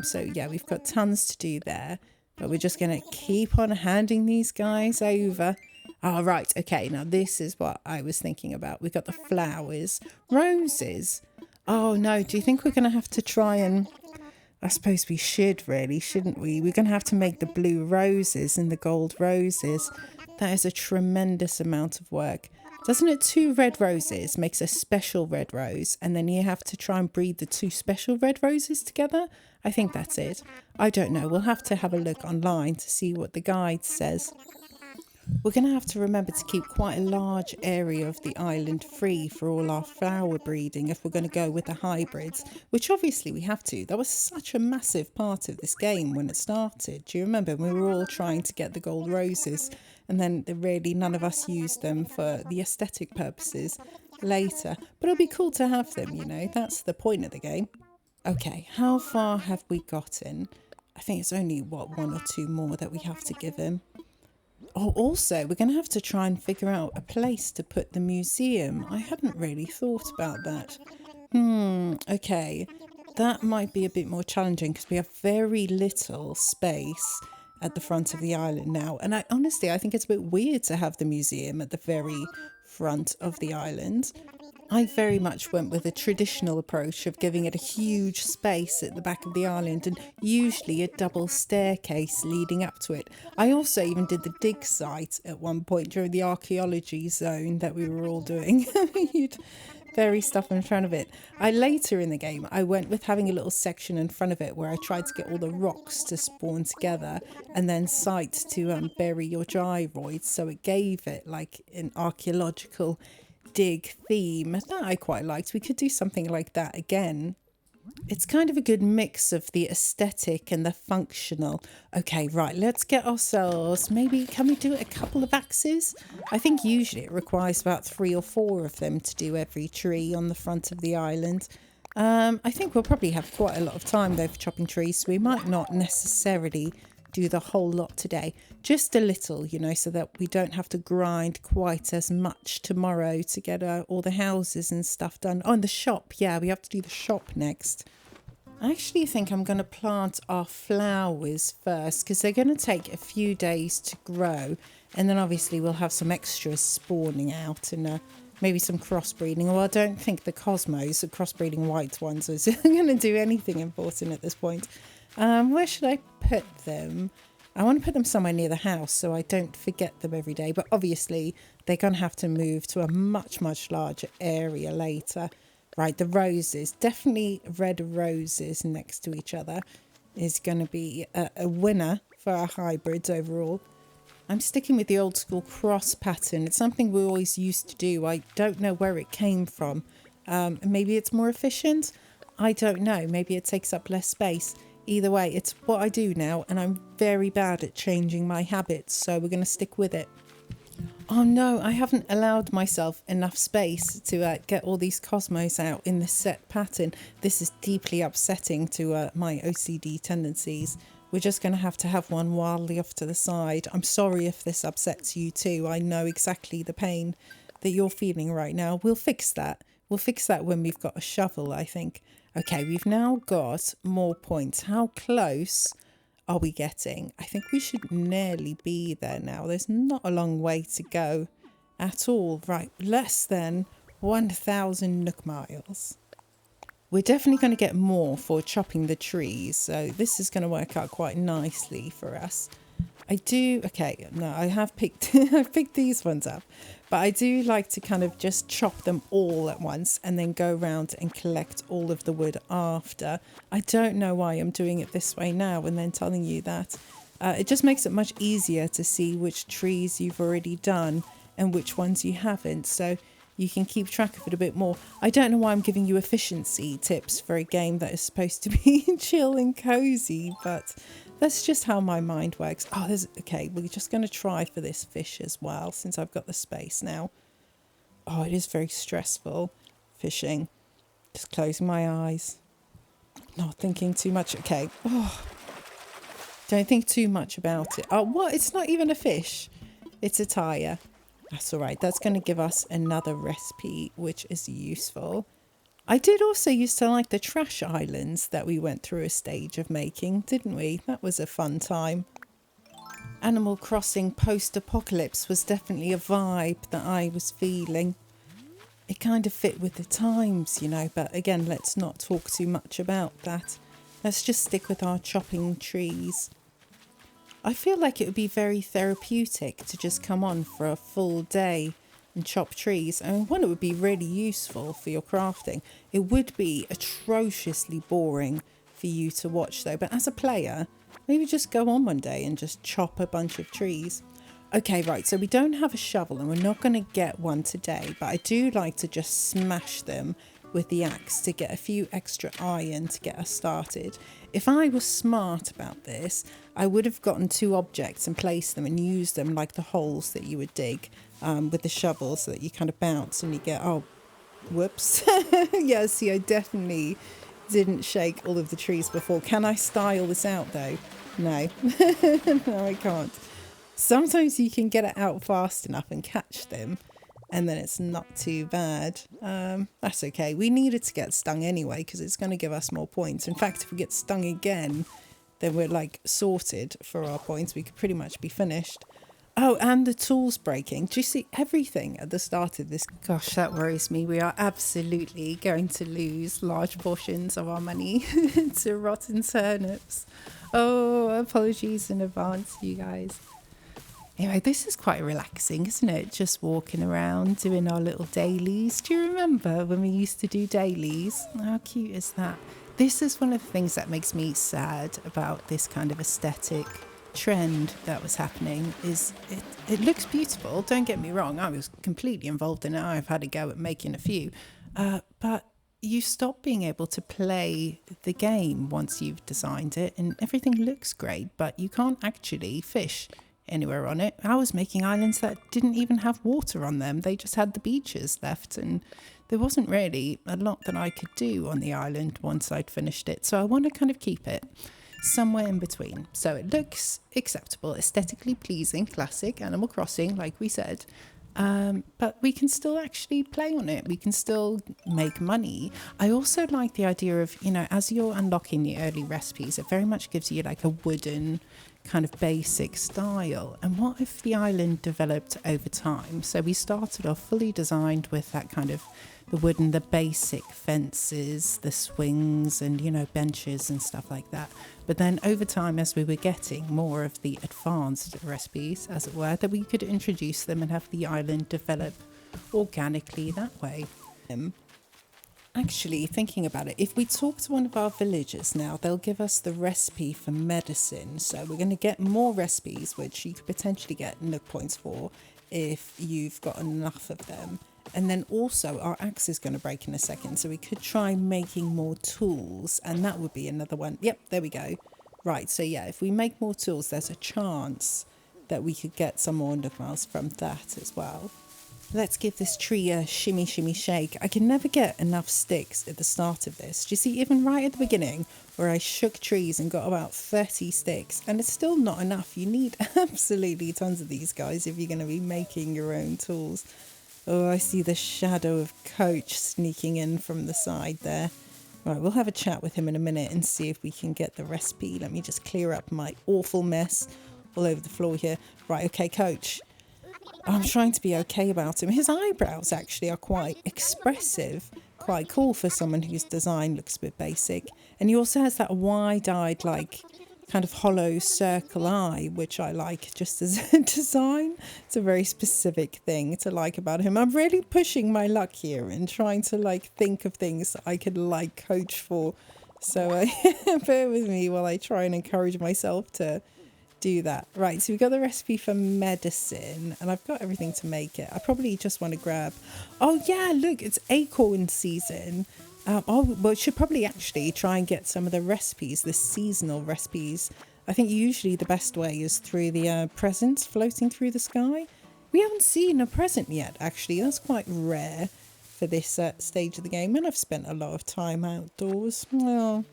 So yeah, we've got tons to do there, but we're just going to keep on handing these guys over. Oh, right. Okay, now this is what I was thinking about. We've got the flowers. Roses. Oh no, do you think we're going to have to try and... I suppose we should really, shouldn't we? We're going to have to make the blue roses and the gold roses. That is a tremendous amount of work. Doesn't it? 2 red roses makes a special red rose, and then you have to try and breed the 2 special red roses together? I think that's it. I don't know. We'll have to have a look online to see what the guide says. We're going to have to remember to keep quite a large area of the island free for all our flower breeding if we're going to go with the hybrids, which obviously we have to. That was such a massive part of this game when it started. Do you remember? We were all trying to get the gold roses, and then really none of us used them for the aesthetic purposes later. But it'll be cool to have them, That's the point of the game. Okay, how far have we gotten? I think it's only, 1 or 2 more that we have to give him. Oh, also, we're going to have to try and figure out a place to put the museum. I hadn't really thought about that. Okay. That might be a bit more challenging because we have very little space at the front of the island now. And I think it's a bit weird to have the museum at the very front of the island. I very much went with a traditional approach of giving it a huge space at the back of the island and usually a double staircase leading up to it. I also even did the dig site at one point during the archaeology zone that we were all doing. You'd bury stuff in front of it. Later in the game, I went with having a little section in front of it where I tried to get all the rocks to spawn together and then sites to bury your gyroids. So it gave it like an archaeological dig theme that I quite liked. We could do something like that again. It's kind of a good mix of the aesthetic and the functional. Okay, right, let's get ourselves, maybe, can we do a couple of axes? I think usually it requires about 3 or 4 of them to do every tree on the front of the island. I think we'll probably have quite a lot of time though for chopping trees, so we might not necessarily do the whole lot today. Just a little, so that we don't have to grind quite as much tomorrow to get all the houses and stuff done. Oh, and the shop. Yeah, we have to do the shop next. I actually think I'm going to plant our flowers first because they're going to take a few days to grow. And then obviously we'll have some extras spawning out and maybe some crossbreeding. Well, I don't think the Cosmos, the crossbreeding white ones, is going to do anything important at this point. Where should I put them? I want to put them somewhere near the house so I don't forget them every day. But obviously, they're going to have to move to a much, much larger area later. Right, the roses. Definitely red roses next to each other. is going to be a winner for our hybrids overall. I'm sticking with the old school cross pattern. It's something we always used to do. I don't know where it came from. Maybe it's more efficient. I don't know. Maybe it takes up less space. Either way, it's what I do now, and I'm very bad at changing my habits, so we're going to stick with it. Oh no, I haven't allowed myself enough space to get all these cosmos out in the set pattern. This is deeply upsetting to my OCD tendencies. We're just going to have one wildly off to the side. I'm sorry if this upsets you too. I know exactly the pain that you're feeling right now. We'll fix that. We'll fix that when we've got a shovel, I think. Okay, we've now got more points. How close are we getting? I think we should nearly be there now. There's not a long way to go at all. Right, less than 1,000 Nook miles. We're definitely going to get more for chopping the trees, so this is going to work out quite nicely for us. I have picked I've picked these ones up, but I do like to kind of just chop them all at once and then go around and collect all of the wood after. I don't know why I'm doing it this way now and then telling you that. It just makes it much easier to see which trees you've already done and which ones you haven't, so you can keep track of it a bit more. I don't know why I'm giving you efficiency tips for a game that is supposed to be chill and cozy, but that's just how my mind works. Okay, we're just going to try for this fish as well, since I've got the space now. Oh, it is very stressful, fishing. Just closing my eyes. Not thinking too much. Okay. Oh, don't think too much about it. Oh, what? It's not even a fish. It's a tire. That's all right. That's going to give us another recipe, which is useful. I did also used to like the trash islands that we went through a stage of making, didn't we? That was a fun time. Animal Crossing post-apocalypse was definitely a vibe that I was feeling. It kind of fit with the times, you know, but again, let's not talk too much about that. Let's just stick with our chopping trees. I feel like it would be very therapeutic to just come on for a full day and chop trees. I mean, one, it would be really useful for your crafting. It would be atrociously boring for you to watch though. But as a player, maybe just go on one day and just chop a bunch of trees. Okay, right, so we don't have a shovel and we're not going to get one today, but I do like to just smash them with the axe to get a few extra iron to get us started. If I was smart about this, I would have gotten two objects and placed them and used them like the holes that you would dig with the shovel, so that you kind of bounce and you get, oh, whoops. Yeah, see, I definitely didn't shake all of the trees before. Can I style this out though? No. No, I can't. Sometimes you can get it out fast enough and catch them, and then it's not too bad. That's okay. We needed to get stung anyway because it's going to give us more points. In fact, if we get stung again, then we're like sorted for our points. We could pretty much be finished. Oh, and the tools breaking. Do you see everything at the start of this? Gosh, that worries me. We are absolutely going to lose large portions of our money to rotten turnips. Oh, apologies in advance, you guys. Anyway, this is quite relaxing, isn't it? Just walking around, doing our little dailies. Do you remember when we used to do dailies? How cute is that? This is one of the things that makes me sad about this kind of aesthetic trend that was happening. Is it looks beautiful, don't get me wrong. I was completely involved in it. I've had a go at making a few. But you stop being able to play the game once you've designed it, and everything looks great, but you can't actually fish anywhere on it. I was making islands that didn't even have water on them. They just had the beaches left, and there wasn't really a lot that I could do on the island once I'd finished it. So I want to kind of keep it somewhere in between. So it looks acceptable, aesthetically pleasing, classic Animal Crossing, like we said. But we can still actually play on it. We can still make money. I also like the idea of, you know, as you're unlocking the early recipes, it very much gives you like a wooden kind of basic style. And what if the island developed over time? So we started off fully designed with that kind of the wooden, the basic fences, the swings and, you know, benches and stuff like that. But then over time, as we were getting more of the advanced recipes, as it were, that we could introduce them and have the island develop organically that way. And Actually, thinking about it, if we talk to one of our villagers now, they'll give us the recipe for medicine. So we're going to get more recipes, which you could potentially get Nook points for if you've got enough of them. And then also our axe is going to break in a second. So we could try making more tools, and that would be another one. Yep, there we go. Right, so yeah, if we make more tools, there's a chance that we could get some more Nook miles from that as well. Let's give this tree a shimmy, shimmy, shake. I can never get enough sticks at the start of this. Do you see, even right at the beginning, where I shook trees and got about 30 sticks, and it's still not enough. You need absolutely tons of these guys if you're going to be making your own tools. Oh, I see the shadow of Coach sneaking in from the side there. Right, we'll have a chat with him in a minute and see if we can get the recipe. Let me just clear up my awful mess all over the floor here. Right, okay, Coach. I'm trying to be okay about him. His eyebrows actually are quite expressive, quite cool for someone whose design looks a bit basic. And he also has that wide-eyed, like, kind of hollow circle eye, which I like just as a design. It's a very specific thing to like about him. I'm really pushing my luck here and trying to, like, think of things that I could like Coach for. So bear with me while I try and encourage myself to do that. Right, so we've got the recipe for medicine and I've got everything to make it. I probably just want to grab, oh yeah, look, it's acorn season. Well, we should probably actually try and get some of the recipes, the seasonal recipes. I think usually the best way is through the presents floating through the sky. We haven't seen a present yet, actually. That's quite rare for this stage of the game, and I've spent a lot of time outdoors. Well,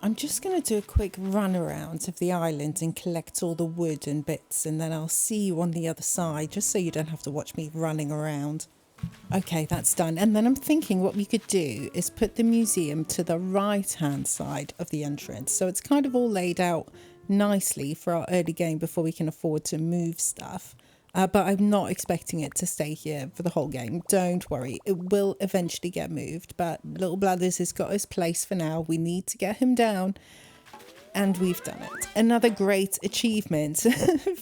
I'm just going to do a quick run around of the island and collect all the wood and bits, and then I'll see you on the other side, just so you don't have to watch me running around. Okay, that's done. And then I'm thinking what we could do is put the museum to the right-hand side of the entrance. So it's kind of all laid out nicely for our early game before we can afford to move stuff. But I'm not expecting it to stay here for the whole game. Don't worry, it will eventually get moved. But Little Blathers has got his place for now. We need to get him down. And we've done it. Another great achievement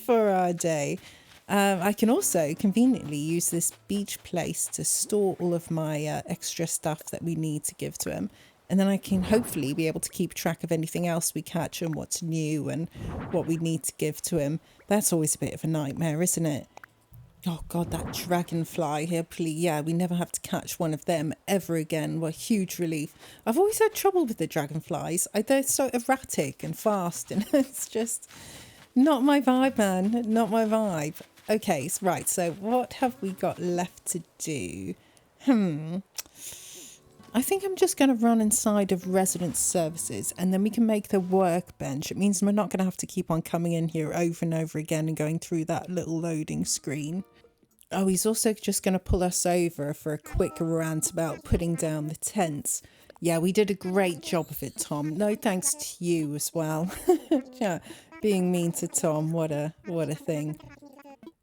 for our day. I can also conveniently use this beach place to store all of my extra stuff that we need to give to him. And then I can hopefully be able to keep track of anything else we catch and what's new and what we need to give to him. That's always a bit of a nightmare, isn't it? Oh God, that dragonfly here, please. Yeah, we never have to catch one of them ever again. What a huge relief. I've always had trouble with the dragonflies. They're so erratic and fast, and it's just not my vibe, man. Not my vibe. Okay, right, so what have we got left to do? I think I'm just going to run inside of resident services and then we can make the workbench. It means we're not going to have to keep on coming in here over and over again and going through that little loading screen. Oh, he's also just going to pull us over for a quick rant about putting down the tents. Yeah, we did a great job of it, Tom. No thanks to you as well. Yeah, being mean to Tom, what a thing.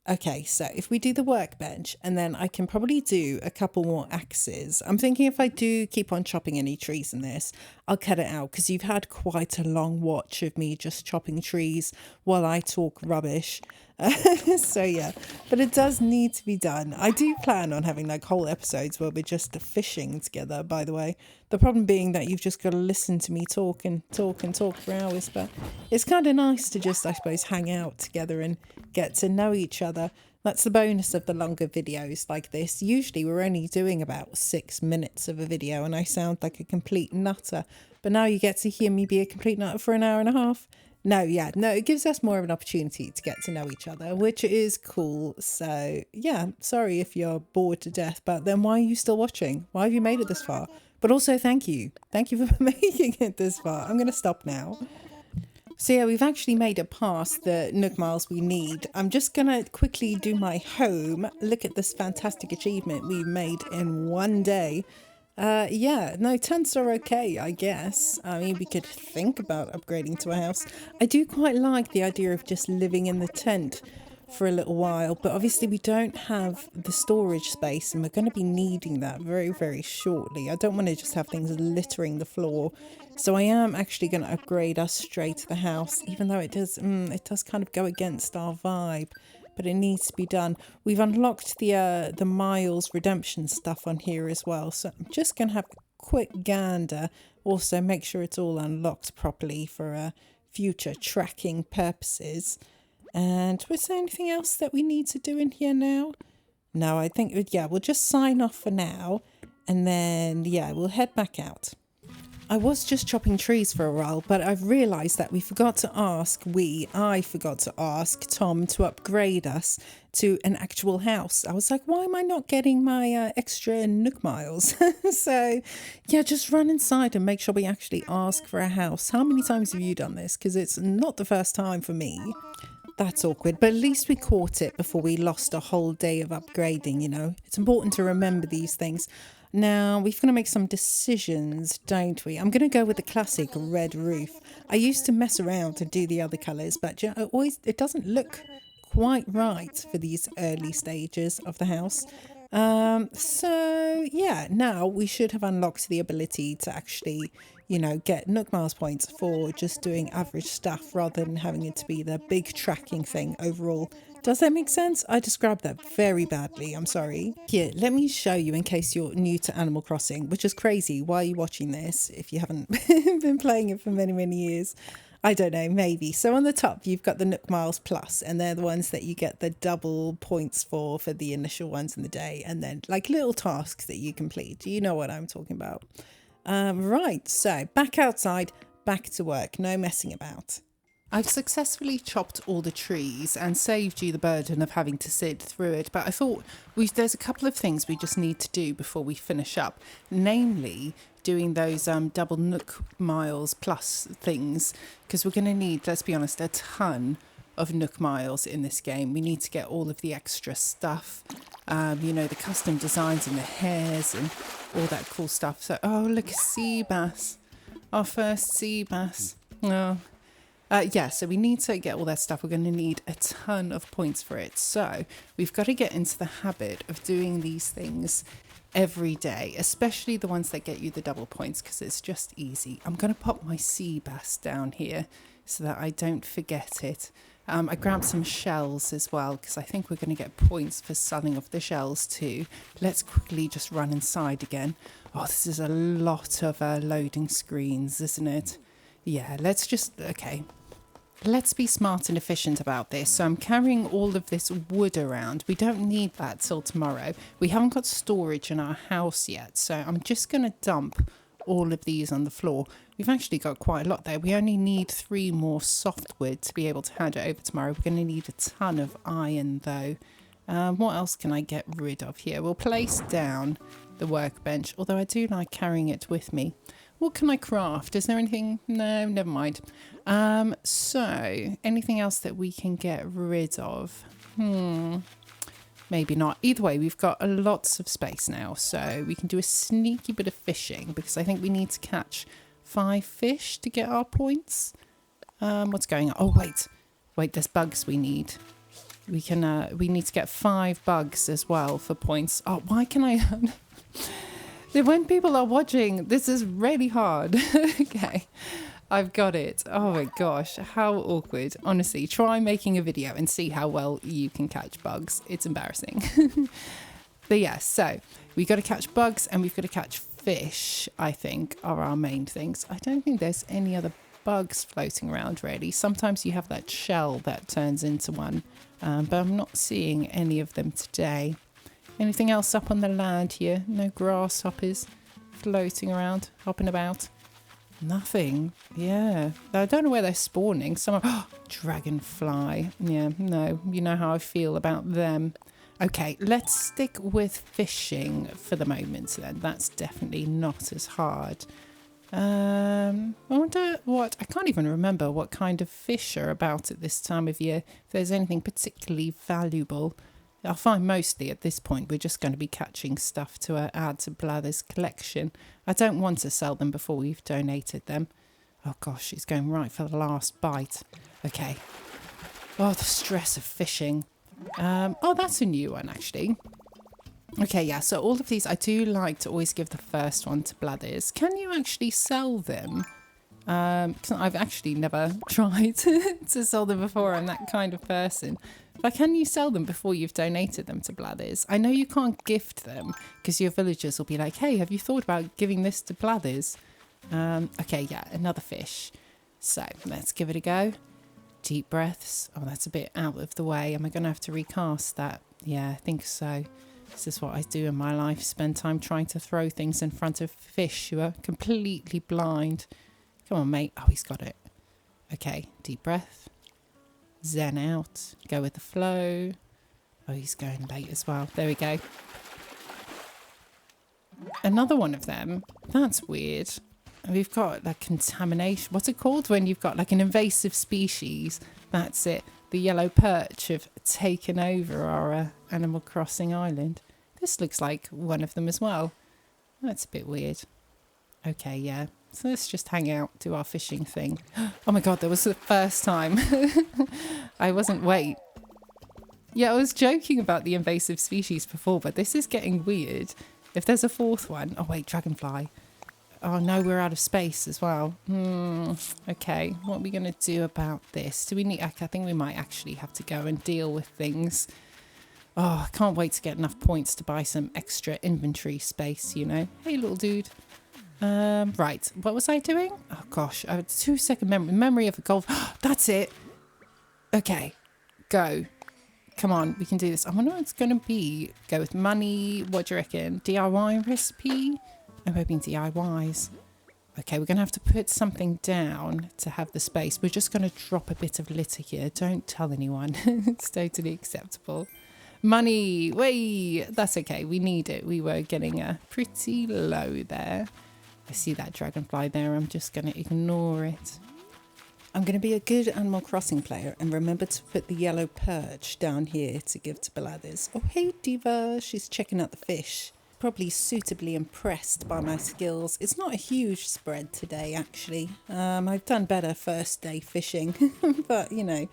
Okay, so if we do the workbench and then I can probably do a couple more axes. I'm thinking if I do keep on chopping any trees in this, I'll cut it out because you've had quite a long watch of me just chopping trees while I talk rubbish. So yeah, but it does need to be done. I do plan on having like whole episodes where we're just fishing together, by the way. The problem being that you've just got to listen to me talk and talk and talk for hours, but it's kind of nice to just, I suppose, hang out together and get to know each other. That's the bonus of the longer videos like this. Usually we're only doing about 6 minutes of a video and I sound like a complete nutter, but now you get to hear me be a complete nutter for an hour and a half. No, it gives us more of an opportunity to get to know each other, which is cool. So yeah, sorry if you're bored to death, but then why are you still watching? Why have you made it this far? But also thank you for making it this far. I'm going to stop now. So yeah, we've actually made it past the Nook miles we need. I'm just going to quickly do my home. Look at this fantastic achievement we made in one day. Yeah, no, tents are okay, I guess. I mean, we could think about upgrading to a house. I do quite like the idea of just living in the tent for a little while, but obviously we don't have the storage space and we're going to be needing that very, very shortly. I don't want to just have things littering the floor. So I am actually going to upgrade us straight to the house, even though it does kind of go against our vibe. But it needs to be done. We've unlocked the Miles redemption stuff on here as well. So I'm just going to have a quick gander. Also, make sure it's all unlocked properly for future tracking purposes. And was there anything else that we need to do in here now? No, I think, yeah, we'll just sign off for now. And then, yeah, we'll head back out. I was just chopping trees for a while, but I've realised that I forgot to ask Tom to upgrade us to an actual house. I was like, why am I not getting my extra Nook miles? So, yeah, just run inside and make sure we actually ask for a house. How many times have you done this? Because it's not the first time for me. That's awkward, but at least we caught it before we lost a whole day of upgrading, you know. It's important to remember these things. Now, we've got to make some decisions, don't we? I'm going to go with the classic red roof. I used to mess around and do the other colours, but it doesn't look quite right for these early stages of the house. So, yeah, now we should have unlocked the ability to actually, you know, get Nook Miles points for just doing average stuff rather than having it to be the big tracking thing overall. Does that make sense? I described that very badly. I'm sorry. Here, let me show you in case you're new to Animal Crossing, which is crazy. Why are you watching this if you haven't been playing it for many, many years? I don't know, maybe. So on the top, you've got the Nook Miles Plus, and they're the ones that you get the double points for the initial ones in the day, and then like little tasks that you complete. Do you know what I'm talking about? Right, so back outside, back to work. No messing about. I've successfully chopped all the trees and saved you the burden of having to sit through it, but I thought there's a couple of things we just need to do before we finish up, namely doing those double Nook Miles Plus things, because we're going to need, let's be honest, a ton of Nook Miles in this game. We need to get all of the extra stuff, you know, the custom designs and the hairs and all that cool stuff. So, oh, look, a sea bass, our first sea bass. Oh. Yeah, so we need to get all that stuff. We're going to need a ton of points for it. So we've got to get into the habit of doing these things every day, especially the ones that get you the double points, because it's just easy. I'm going to pop my sea bass down here so that I don't forget it. I grabbed some shells as well, because I think we're going to get points for selling off the shells too. Let's quickly just run inside again. Oh, this is a lot of loading screens, isn't it? Yeah, okay. Let's be smart and efficient about this. So I'm carrying all of this wood around. We don't need that till tomorrow. We haven't got storage in our house yet. So I'm just going to dump all of these on the floor. We've actually got quite a lot there. We only need 3 more softwood to be able to hand it over tomorrow. We're going to need a ton of iron though. What else can I get rid of here? We'll place down the workbench, although I do like carrying it with me. What can I craft? Is there anything? No, never mind. So anything else that we can get rid of? Maybe not. Either way, we've got lots of space now, so we can do a sneaky bit of fishing, because I think we need to catch 5 fish to get our points. What's going on? Oh, wait, there's bugs we need. We need to get 5 bugs as well for points. Oh, why can I... When people are watching, this is really hard. Okay, I've got it. Oh my gosh, how awkward. Honestly, try making a video and see how well you can catch bugs. It's embarrassing. But yeah, so we've got to catch bugs and we've got to catch fish, I think, are our main things. I don't think there's any other bugs floating around really. Sometimes you have that shell that turns into one, but I'm not seeing any of them today. Anything else up on the land here? No grasshoppers floating around, hopping about? Nothing. Yeah. I don't know where they're spawning. Dragonfly. Yeah, no. You know how I feel about them. Okay, let's stick with fishing for the moment then. That's definitely not as hard. I wonder I can't even remember what kind of fish are about at this time of year. If there's anything particularly valuable. I find mostly at this point we're just going to be catching stuff to add to Blather's collection. I don't want to sell them before we've donated them. Oh gosh, she's going right for the last bite. Okay. Oh, the stress of fishing. Oh, that's a new one actually. Okay, yeah, so all of these, I do like to always give the first one to Blathers. Can you actually sell them? 'Cause I've actually never tried to sell them before. I'm that kind of person. But can you sell them before you've donated them to Blathers? I know you can't gift them because your villagers will be like, hey, have you thought about giving this to Blathers? Okay, yeah, another fish. So let's give it a go. Deep breaths. Oh, that's a bit out of the way. Am I going to have to recast that? Yeah, I think so. This is what I do in my life. Spend time trying to throw things in front of fish who are completely blind. Come on, mate. Oh, he's got it. Okay, deep breath. Zen out. Go with the flow. Oh, he's going late as well. There we go. Another one of them. That's weird. We've got like contamination. What's it called when you've got like an invasive species? That's it. The yellow perch have taken over our Animal Crossing island. This looks like one of them as well. That's a bit weird. Okay, yeah. So let's just hang out, do our fishing thing. Oh my God, that was the first time. I wasn't, wait. Yeah, I was joking about the invasive species before, but this is getting weird. If there's a fourth one. Oh wait, dragonfly. Oh no, we're out of space as well. Okay, what are we going to do about this? Do we need... I think we might actually have to go and deal with things. Oh, I can't wait to get enough points to buy some extra inventory space, you know. Hey, little dude. Right, what was I doing? Oh gosh, I had 2-second memory of a golf. That's it. Okay, go. Come on, we can do this. I wonder what it's going to be. Go with money. What do you reckon? DIY recipe? I'm hoping DIYs. Okay, we're going to have to put something down to have the space. We're just going to drop a bit of litter here. Don't tell anyone. It's totally acceptable. Money. Way. That's okay. We need it. We were getting pretty low there. I see that dragonfly there. I'm just going to ignore it. I'm going to be a good Animal Crossing player and remember to put the yellow perch down here to give to Blathers. Oh, hey, Diva. She's checking out the fish. Probably suitably impressed by my skills. It's not a huge spread today, actually. I've done better first day fishing, but, you know,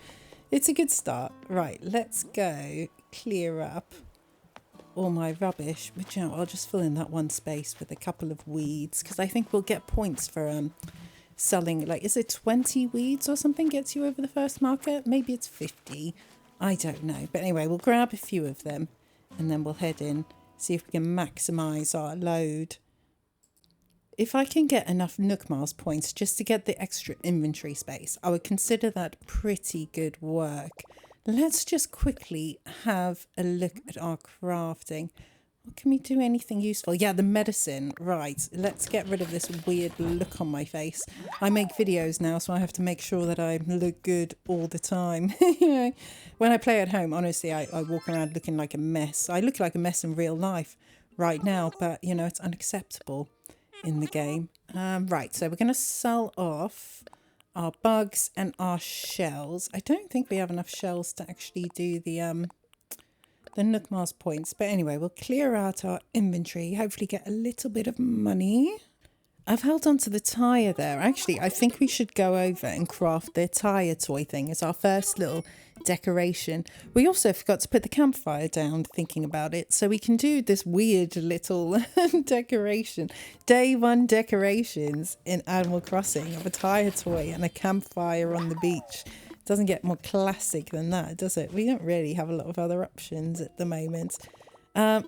it's a good start. Right, let's go clear up all my rubbish, which, you know, I'll just fill in that one space with a couple of weeds because I think we'll get points for selling, like, is it 20 weeds or something gets you over the first market? Maybe it's 50. I don't know. But anyway, we'll grab a few of them and then we'll head in, see if we can maximize our load. If I can get enough Nook Miles points just to get the extra inventory space, I would consider that pretty good work. Let's just quickly have a look at our crafting. Can we do anything useful? Yeah, the medicine. Right. Let's get rid of this weird look on my face. I make videos now, so I have to make sure that I look good all the time. You know, when I play at home, honestly, I walk around looking like a mess. I look like a mess in real life right now, but, you know, it's unacceptable in the game. Right, so we're going to sell off our bugs and our shells. I don't think we have enough shells to actually do the Nook Miles points. But anyway, we'll clear out our inventory, hopefully get a little bit of money. I've held on to the tyre there. Actually, I think we should go over and craft the tyre toy thing as our first little decoration. We also forgot to put the campfire down, thinking about it. So we can do this weird little decoration. Day one decorations in Animal Crossing of a tyre toy and a campfire on the beach. Doesn't get more classic than that, does it? We don't really have a lot of other options at the moment.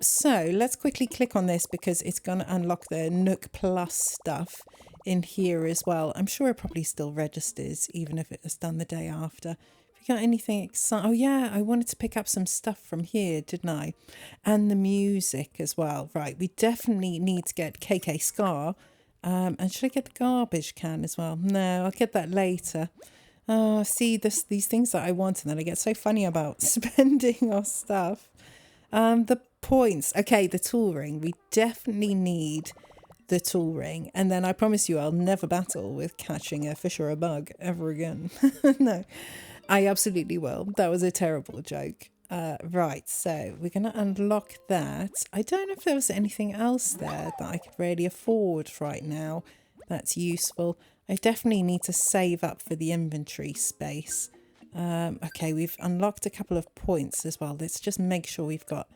So let's quickly click on this because it's going to unlock the Nook Plus stuff in here as well. I'm sure it probably still registers even if it was done the day after. If you got anything exciting, oh yeah, I wanted to pick up some stuff from here, didn't I? And the music as well. Right, we definitely need to get KK Scar. And should I get the garbage can as well? No, I'll get that later. See these things that I want and then I get so funny about spending our stuff. The points. Okay, the tool ring. We definitely need the tool ring. And then I promise you I'll never battle with catching a fish or a bug ever again. No, I absolutely will. That was a terrible joke. Right, so we're going to unlock that. I don't know if there was anything else there that I could really afford right now that's useful. I definitely need to save up for the inventory space. Okay, we've unlocked a couple of points as well. Let's just make sure we've got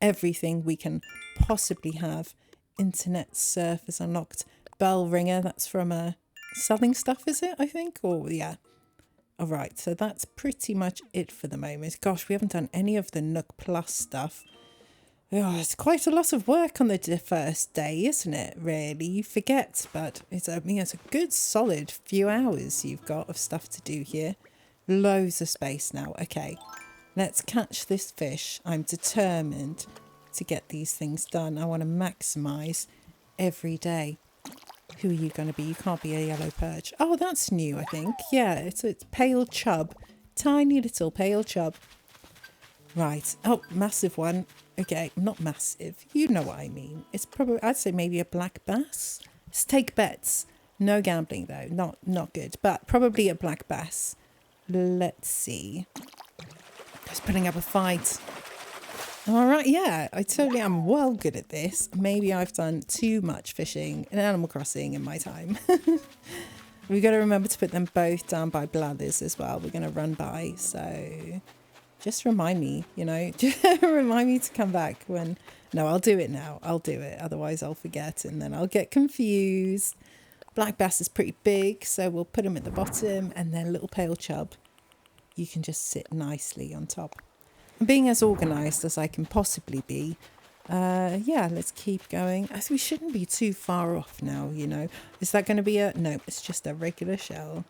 everything we can possibly have. Internet surf is unlocked. Bell ringer, that's from selling stuff, is it, I think? Or, yeah. All right, so that's pretty much it for the moment. Gosh, we haven't done any of the Nook Plus stuff. Oh, it's quite a lot of work on the first day, isn't it, really? You forget, but it's a good solid few hours you've got of stuff to do here. Loads of space now. Okay, let's catch this fish. I'm determined to get these things done. I want to maximise every day. Who are you going to be? You can't be a yellow perch. Oh, that's new, I think. Yeah, it's pale chub. Tiny little pale chub. Right. Oh, massive one. Okay, not massive. You know what I mean. It's probably, I'd say maybe a black bass. Let's take bets. No gambling, though. Not good. But probably a black bass. Let's see. Just putting up a fight. All right, yeah, I totally am well good at this. Maybe I've done too much fishing in Animal Crossing in my time. We've got to remember to put them both down by blathers as well. We're going to run by, so just remind me, you know, just remind me to come back when... No, I'll do it now. I'll do it. Otherwise, I'll forget and then I'll get confused. Black bass is pretty big, so we'll put them at the bottom, and then little pale chub. You can just sit nicely on top. Being as organised as I can possibly be, yeah, let's keep going. I think we shouldn't be too far off now, you know. Is that going to be a... No, it's just a regular shell.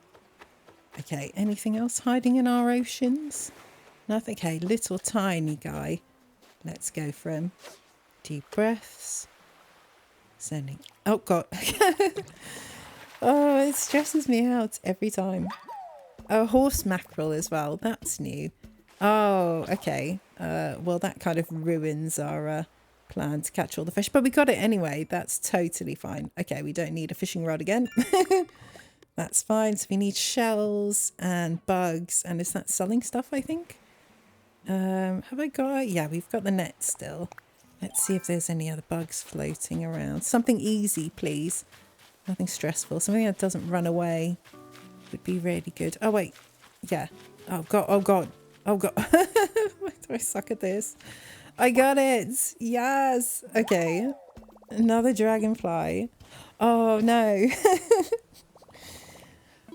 Okay, anything else hiding in our oceans? Nothing. Okay, little tiny guy. Let's go for him. Deep breaths. Sending... Oh, God. Oh, it stresses me out every time. Oh, horse mackerel as well. That's new. Oh, okay. Well, that kind of ruins our plan to catch all the fish. But we got it anyway. That's totally fine. Okay, we don't need a fishing rod again. That's fine. So we need shells and bugs. And is that selling stuff, I think? Have I got... Yeah, we've got the net still. Let's see if there's any other bugs floating around. Something easy, please. Nothing stressful. Something that doesn't run away would be really good. Oh, wait. Yeah. Oh, God. Oh, God. Oh, God. Why do I suck at this? I got it. Yes. Okay. Another dragonfly. Oh, no.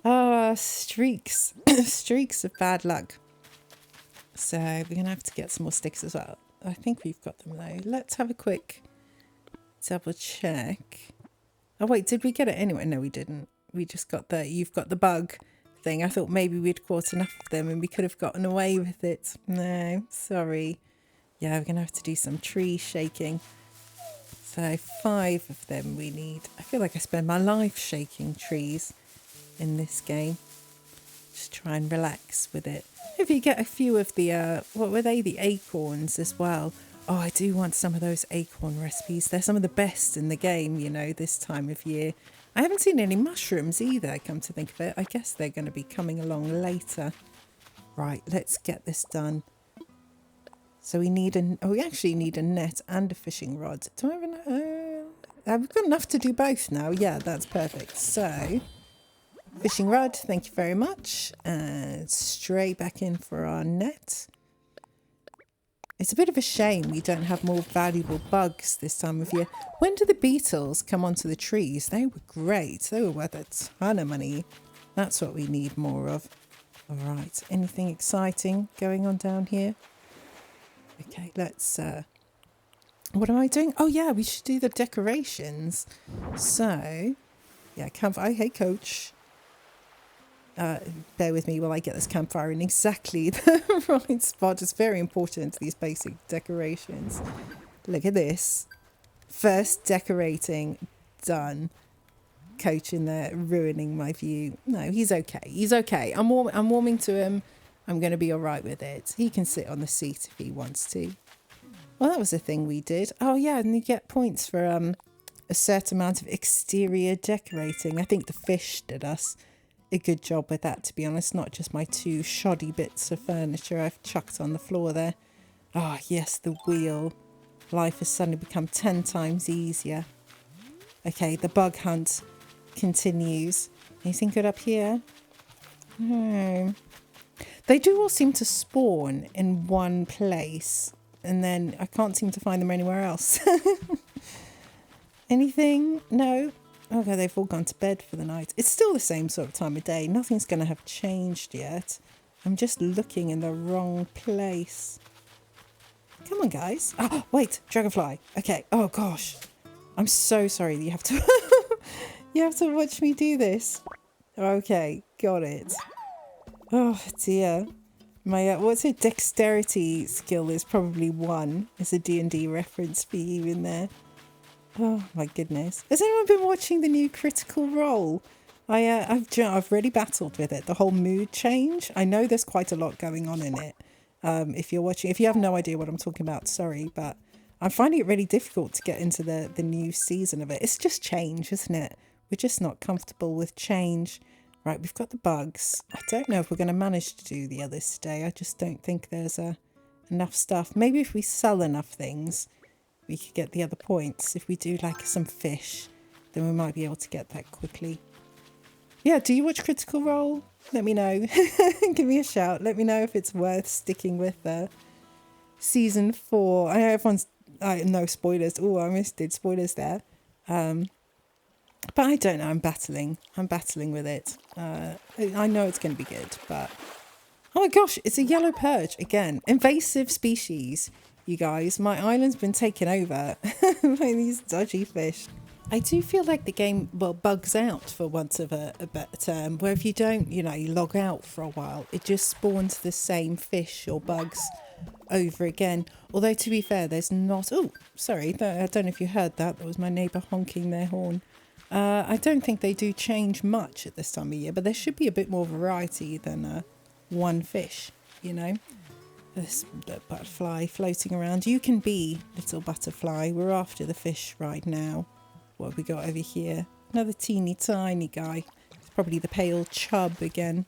Oh, streaks. Streaks of bad luck. So we're going to have to get some more sticks as well. I think we've got them, though. Let's have a quick double check. Oh, wait. Did we get it anyway? No, we didn't. We just got the... You've got the bug thing. I thought maybe we'd caught enough of them and we could have gotten away with it. No, sorry. Yeah, we're gonna have to do some tree shaking. So 5 of them we need. I feel like I spend my life shaking trees in this game. Just try and relax with it. If you get a few of the what were they, the acorns as well. Oh, I do want some of those acorn recipes. They're some of the best in the game, you know, this time of year. I haven't seen any mushrooms either, come to think of it. I guess they're going to be coming along later. Right, let's get this done. So we need we actually need a net and a fishing rod. Do I have we've got enough to do both now. Yeah, that's perfect. So, fishing rod, thank you very much. And straight back in for our net. It's a bit of a shame we don't have more valuable bugs this time of year. When do the beetles come onto the trees? They were great. They were worth a ton of money. That's what we need more of. All right. Anything exciting going on down here? Okay, let's... what am I doing? Oh, yeah, we should do the decorations. So, yeah, campfire. Hey, coach. Bear with me while I get this campfire in exactly the right spot. It's very important, these basic decorations. Look at this. First decorating done. Coach in there ruining my view. No, he's okay. He's okay. I'm warming to him. I'm going to be all right with it. He can sit on the seat if he wants to. Well, that was a thing we did. Oh, yeah, and you get points for a certain amount of exterior decorating. I think the fish did us a good job with that, to be honest. Not just my 2 shoddy bits of furniture I've chucked on the floor there. Ah, yes, the wheel. Life has suddenly become 10 times easier. Okay, the bug hunt continues. Anything good up here? No. They do all seem to spawn in one place, and then I can't seem to find them anywhere else. Anything? No? Okay, they've all gone to bed for the night. It's still the same sort of time of day. Nothing's going to have changed yet. I'm just looking in the wrong place. Come on, guys. Oh, wait, dragonfly. Okay. Oh, gosh. I'm so sorry that you have to... you have to watch me do this. Okay, got it. Oh, dear. My, what's it? Dexterity skill is probably 1. It's a D&D reference for you in there. Oh, my goodness. Has anyone been watching the new Critical Role? I've really battled with it. The whole mood change. I know there's quite a lot going on in it. If you're watching, if you have no idea what I'm talking about, sorry, but I'm finding it really difficult to get into the new season of it. It's just change, isn't it? We're just not comfortable with change. Right, we've got the bugs. I don't know if we're going to manage to do the others today. I just don't think there's enough stuff. Maybe if we sell enough things, we could get the other points. If we do like some fish, then we might be able to get that quickly. Yeah, do you watch Critical Role? Let me know. Give me a shout. Let me know if it's worth sticking with season 4. I know everyone's... no spoilers. Oh, I almost did spoilers there. But I don't know. I'm battling with it. I know it's going to be good, but... Oh my gosh, it's a yellow perch again. Invasive species, you guys. My island's been taken over by these dodgy fish. I do feel like the game, well, bugs out, for want of a better term, where if you don't, you log out for a while, it just spawns the same fish or bugs over again. Although, to be fair, there's not... Oh, sorry, I don't know if you heard that. That was my neighbour honking their horn. I don't think they do change much at this time of year, but there should be a bit more variety than one fish, This butterfly floating around. You can be little butterfly. We're after the fish right now. What have we got over here? Another teeny tiny guy. It's probably the pale chub again.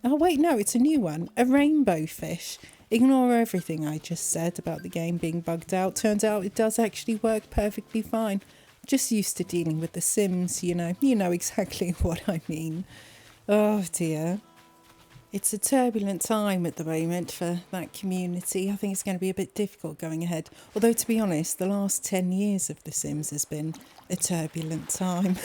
Oh wait, no, it's a new one. A rainbow fish. Ignore everything I just said about the game being bugged out. Turns out it does actually work perfectly fine. Just used to dealing with the Sims, You know exactly what I mean. Oh dear. It's a turbulent time at the moment for that community. I think it's going to be a bit difficult going ahead. Although, to be honest, the last 10 years of The Sims has been a turbulent time.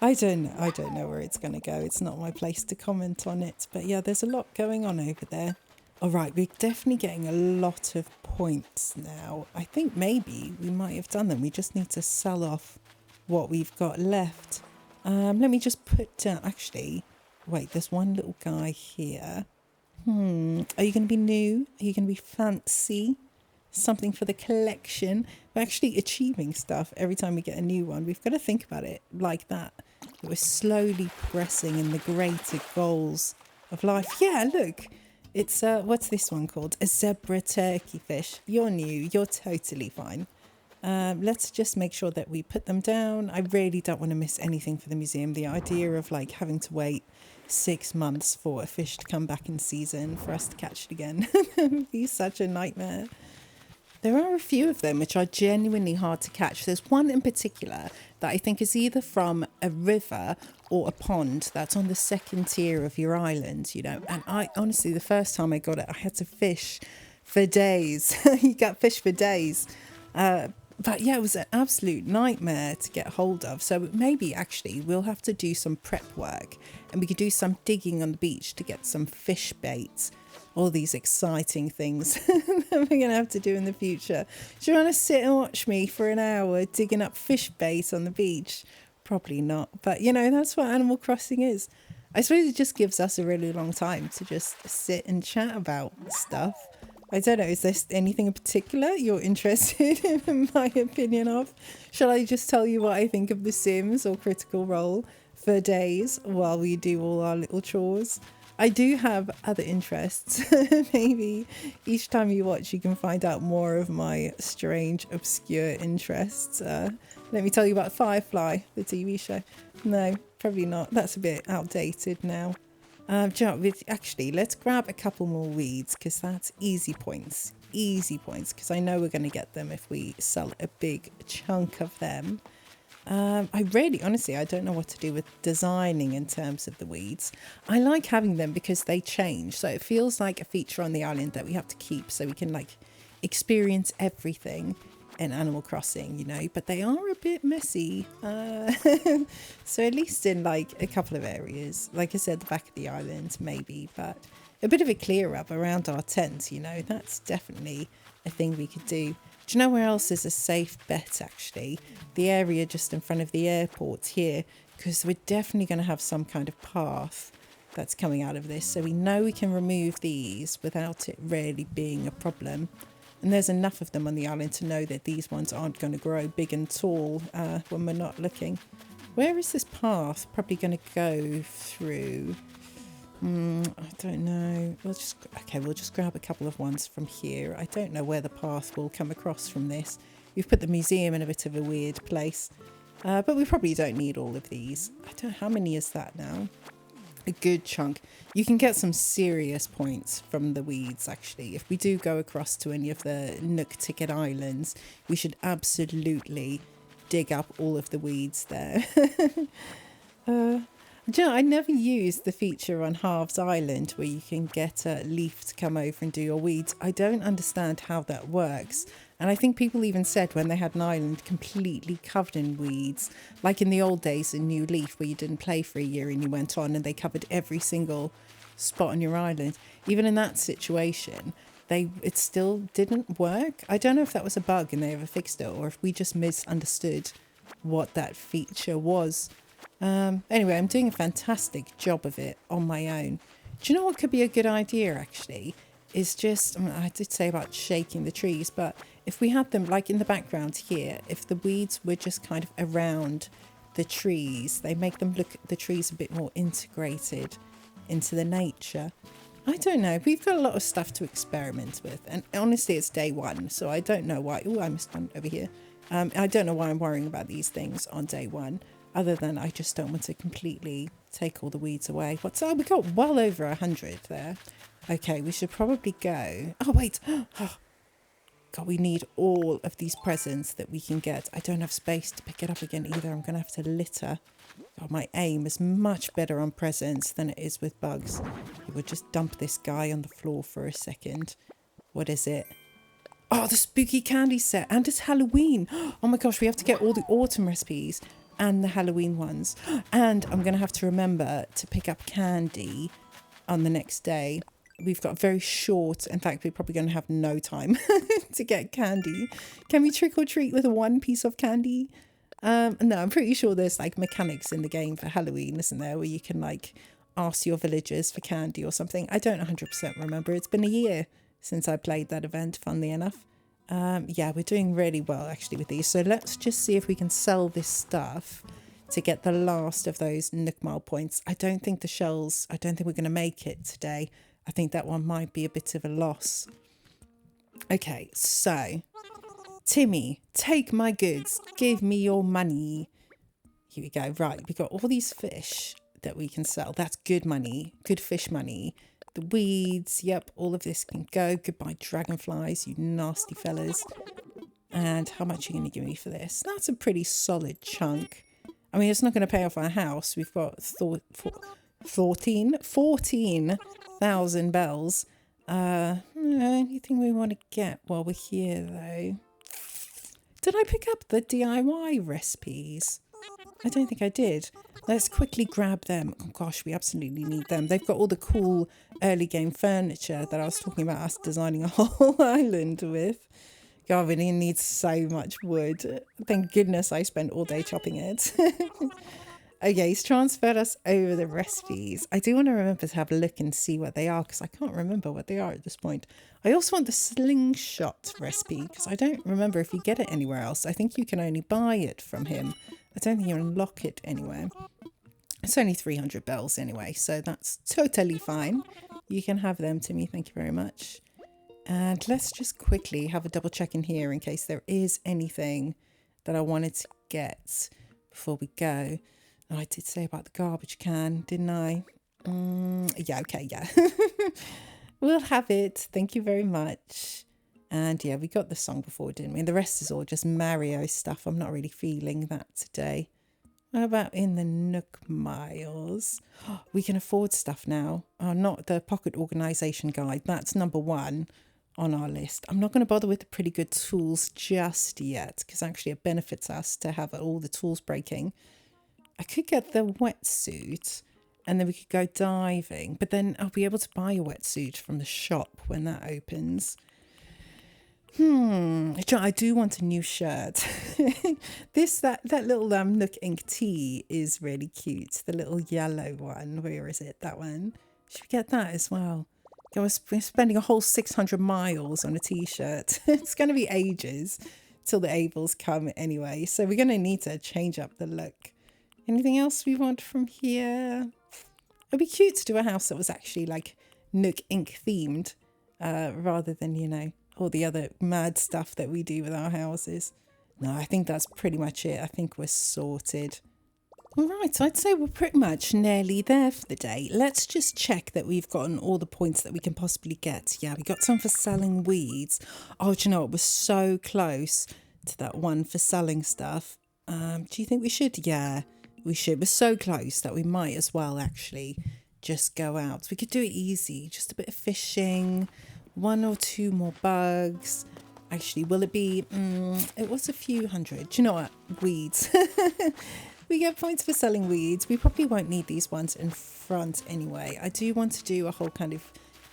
I don't know where it's going to go. It's not my place to comment on it. But yeah, there's a lot going on over there. All right, we're definitely getting a lot of points now. I think maybe we might have done them. We just need to sell off what we've got left. Let me just put down... Actually... Wait, there's one little guy here. Are you going to be new? Are you going to be fancy? Something for the collection? We're actually achieving stuff every time we get a new one. We've got to think about it like that. We're slowly progressing in the greater goals of life. Yeah, look. It's, what's this one called? A zebra turkey fish. You're new. You're totally fine. Let's just make sure that we put them down. I really don't want to miss anything for the museum. The idea of like having to wait 6 months for a fish to come back in season for us to catch it again would be such a nightmare. There are a few of them which are genuinely hard to catch. There's one in particular that I think is either from a river or a pond that's on the second tier of your island, and I honestly, the first time I got it, I had to fish for days. You got fish for days. But yeah, it was an absolute nightmare to get hold of. So maybe actually we'll have to do some prep work and we could do some digging on the beach to get some fish baits. All these exciting things that we're going to have to do in the future. Do you want to sit and watch me for an hour digging up fish bait on the beach? Probably not. But, that's what Animal Crossing is. I suppose it just gives us a really long time to just sit and chat about stuff. I don't know, is there anything in particular you're interested in my opinion of? Shall I just tell you what I think of The Sims or Critical Role for days while we do all our little chores? I do have other interests. Maybe each time you watch you can find out more of my strange, obscure interests. Let me tell you about Firefly, the TV show. No, probably not. That's a bit outdated now. Actually, let's grab a couple more weeds because that's easy points. Easy points because I know we're going to get them if we sell a big chunk of them. I don't know what to do with designing in terms of the weeds. I like having them because they change. So it feels like a feature on the island that we have to keep so we can experience everything in Animal Crossing, you know, but they are a bit messy. So at least in like a couple of areas, like I said, the back of the island maybe, but a bit of a clear up around our tent, you know, that's definitely a thing we could do. Do you know where else is a safe bet, actually? The area just in front of the airport here, because we're definitely going to have some kind of path that's coming out of this. So we know we can remove these without it really being a problem. And there's enough of them on the island to know that these ones aren't going to grow big and tall when we're not looking. Where is this path probably going to go through? I don't know. We'll just grab a couple of ones from here. I don't know where the path will come across from this. We've put the museum in a bit of a weird place. But we probably don't need all of these. I don't know, how many is that now? A good chunk. You can get some serious points from the weeds, actually. If we do go across to any of the Nook Ticket Islands, we should absolutely dig up all of the weeds there. Do you know, I never used the feature on Halves Island where you can get a Leaf to come over and do your weeds. I don't understand how that works. And I think people even said when they had an island completely covered in weeds, like in the old days in New Leaf where you didn't play for a year and you went on and they covered every single spot on your island. Even in that situation, it still didn't work. I don't know if that was a bug and they ever fixed it or if we just misunderstood what that feature was. Anyway, I'm doing a fantastic job of it on my own. Do you know what could be a good idea, actually? Is just, I did say about shaking the trees, but if we had them like in the background here, if the weeds were just kind of around the trees, they make them look, the trees a bit more integrated into the nature. I don't know. We've got a lot of stuff to experiment with. And honestly, it's day one, so I don't know why. Oh, I missed one over here. I don't know why I'm worrying about these things on day one. Other than I just don't want to completely take all the weeds away. We got well over 100 there. Okay, we should probably go. Oh, wait. Oh, God, we need all of these presents that we can get. I don't have space to pick it up again either. I'm going to have to litter. God, my aim is much better on presents than it is with bugs. We'll just dump this guy on the floor for a second. What is it? Oh, the spooky candy set. And it's Halloween. Oh my gosh, we have to get all the autumn recipes and the Halloween ones. And I'm going to have to remember to pick up candy on the next day. We've got very short, in fact, we're probably going to have no time to get candy. Can we trick or treat with one piece of candy? No, I'm pretty sure there's like mechanics in the game for Halloween, isn't there? Where you can like ask your villagers for candy or something. I don't 100% remember. It's been a year since I played that event, funnily enough. Yeah, we're doing really well actually with these. So let's just see if we can sell this stuff to get the last of those Nook Mile points. I don't think we're going to make it today. I think that one might be a bit of a loss. Okay, so Timmy, take my goods. Give me your money. Here we go. Right, we've got all these fish that we can sell. That's good money, good fish money. The weeds, yep, all of this can go. Goodbye, dragonflies, you nasty fellas. And how much are you going to give me for this? That's a pretty solid chunk. I mean, it's not going to pay off our house. We've got 14,000 bells. Anything we want to get while we're here, though? Did I pick up the DIY recipes? I don't think I did. Let's quickly grab them. Oh gosh, we absolutely need them. They've got all the cool early game furniture that I was talking about us designing a whole island with. God, we need so much wood. Thank goodness I spent all day chopping it. Okay, he's transferred us over the recipes. I do want to remember to have a look and see what they are because I can't remember what they are at this point. I also want the slingshot recipe because I don't remember if you get it anywhere else. I think you can only buy it from him. I don't think you unlock it anywhere. It's only 300 bells anyway, so that's totally fine. You can have them to me, thank you very much. And let's just quickly have a double check in here in case there is anything that I wanted to get before we go. Oh, I did say about the garbage can, didn't I? Yeah, okay, yeah. We'll have it. Thank you very much. And yeah, we got the song before, didn't we? And the rest is all just Mario stuff. I'm not really feeling that today. What about in the Nook Miles? We can afford stuff now. Oh, not the pocket organisation guide. That's number one on our list. I'm not going to bother with the pretty good tools just yet because actually it benefits us to have all the tools breaking. I could get the wetsuit and then we could go diving, but then I'll be able to buy a wetsuit from the shop when that opens. I do want a new shirt. That little Nook Ink tee is really cute. The little yellow one. Where is it? That one. Should we get that as well? We're spending a whole 600 miles on a t-shirt. It's going to be ages till the Abels come anyway. So we're going to need to change up the look. Anything else we want from here? It'd be cute to do a house that was actually like Nook Ink themed rather than, you know, all the other mad stuff that we do with our houses. No, I think that's pretty much it. I think we're sorted. All right, I'd say we're pretty much nearly there for the day. Let's just check that we've gotten all the points that we can possibly get. Yeah, we got some for selling weeds. Oh, do you know, it was so close to that one for selling stuff. Do you think we should? Yeah, we should. We're so close that we might as well actually just go out. We could do it easy, just a bit of fishing, 1 or 2 more bugs. Actually, will it be, it was a few hundred. Do you know what? Weeds. We get points for selling weeds. We probably won't need these ones in front anyway. I do want to do a whole kind of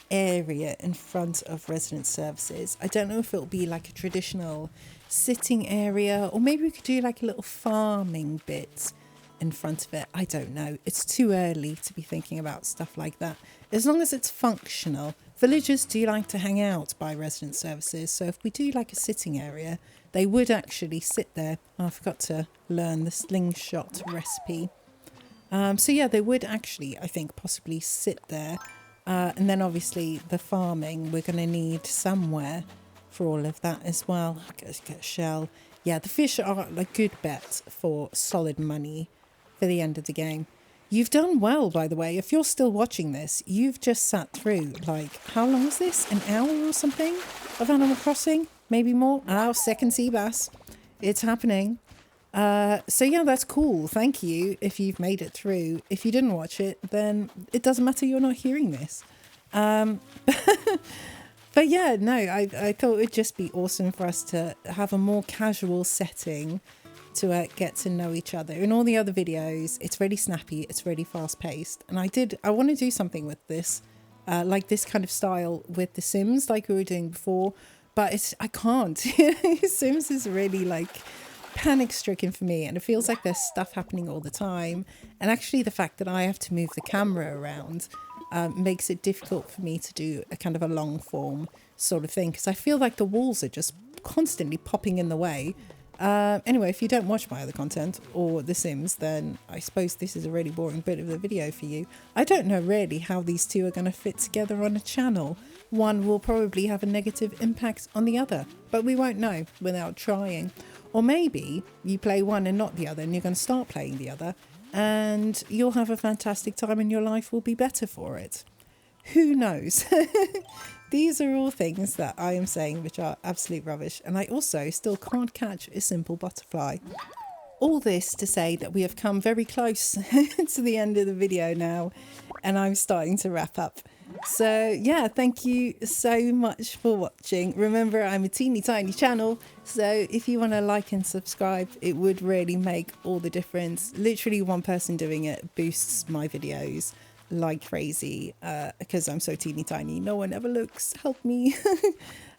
area in front of resident services. I don't know if it'll be like a traditional sitting area, or maybe we could do like a little farming bit in front of it. I don't know. It's too early to be thinking about stuff like that. As long as it's functional. Villagers do like to hang out by resident services. So if we do like a sitting area, they would actually sit there. Oh, I forgot to learn the slingshot recipe. So yeah, they would actually, I think, possibly sit there. And then obviously the farming, we're going to need somewhere for all of that as well. Let's get a shell. Yeah, the fish are a good bet for solid money for the end of the game. You've done well, by the way. If you're still watching this, you've just sat through, like, how long is this? An hour or something of Animal Crossing? Maybe more? Oh, second sea bass. It's happening. So yeah, that's cool. Thank you if you've made it through. If you didn't watch it, then it doesn't matter. You're not hearing this. But yeah, no, I thought it would just be awesome for us to have a more casual setting to get to know each other. In all the other videos, it's really snappy, it's really fast paced. And I want to do something with this, like this kind of style with The Sims, like we were doing before, but I can't. Sims is really like panic stricken for me, and it feels like there's stuff happening all the time. And actually the fact that I have to move the camera around makes it difficult for me to do a kind of a long form sort of thing, because I feel like the walls are just constantly popping in the way. Anyway, if you don't watch my other content or The Sims, then I suppose this is a really boring bit of the video for you. I don't know really how these two are going to fit together on a channel. One will probably have a negative impact on the other, but we won't know without trying. Or maybe you play one and not the other, and you're going to start playing the other, and you'll have a fantastic time and your life will be better for it. Who knows? These are all things that I am saying which are absolute rubbish, and I also still can't catch a simple butterfly. All this to say that we have come very close to the end of the video now, and I'm starting to wrap up. So yeah, thank you so much for watching. Remember, I'm a teeny tiny channel, so if you want to like and subscribe, it would really make all the difference. Literally one person doing it boosts my videos like crazy, because I'm so teeny tiny, no one ever looks. Help me.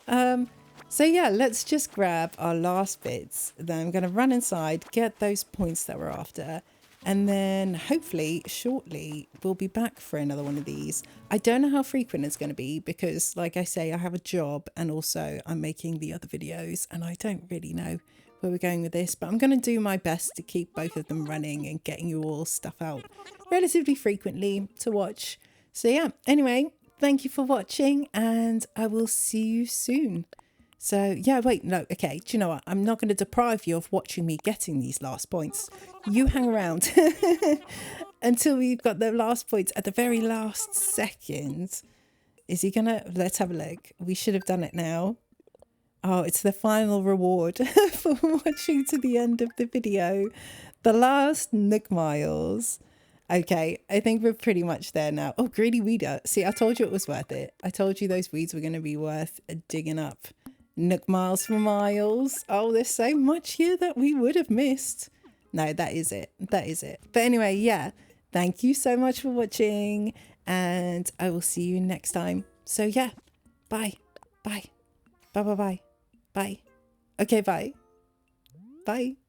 So yeah, let's just grab our last bits. Then I'm going to run inside, get those points that we're after, and then hopefully shortly we'll be back for another one of these. I don't know how frequent it's going to be because, like I say, I have a job and also I'm making the other videos, and I don't really know where we're going with this, but I'm going to do my best to keep both of them running and getting you all stuff out relatively frequently to watch. So yeah, anyway, thank you for watching, and I will see you soon. So yeah, wait, no, okay, do you know what? I'm not going to deprive you of watching me getting these last points. You hang around until we've got the last points at the very last second. Is he gonna, let's have a look. We should have done it now. Oh, it's the final reward for watching to the end of the video. The last Nook Miles. Okay, I think we're pretty much there now. Oh, greedy weeder. See, I told you it was worth it. I told you those weeds were going to be worth digging up. Nook miles for miles. Oh, there's so much here that we would have missed. No, that is it. That is it. But anyway, yeah, thank you so much for watching, and I will see you next time. So yeah, bye. Bye. Bye, bye, bye. Bye. Okay, bye. Bye.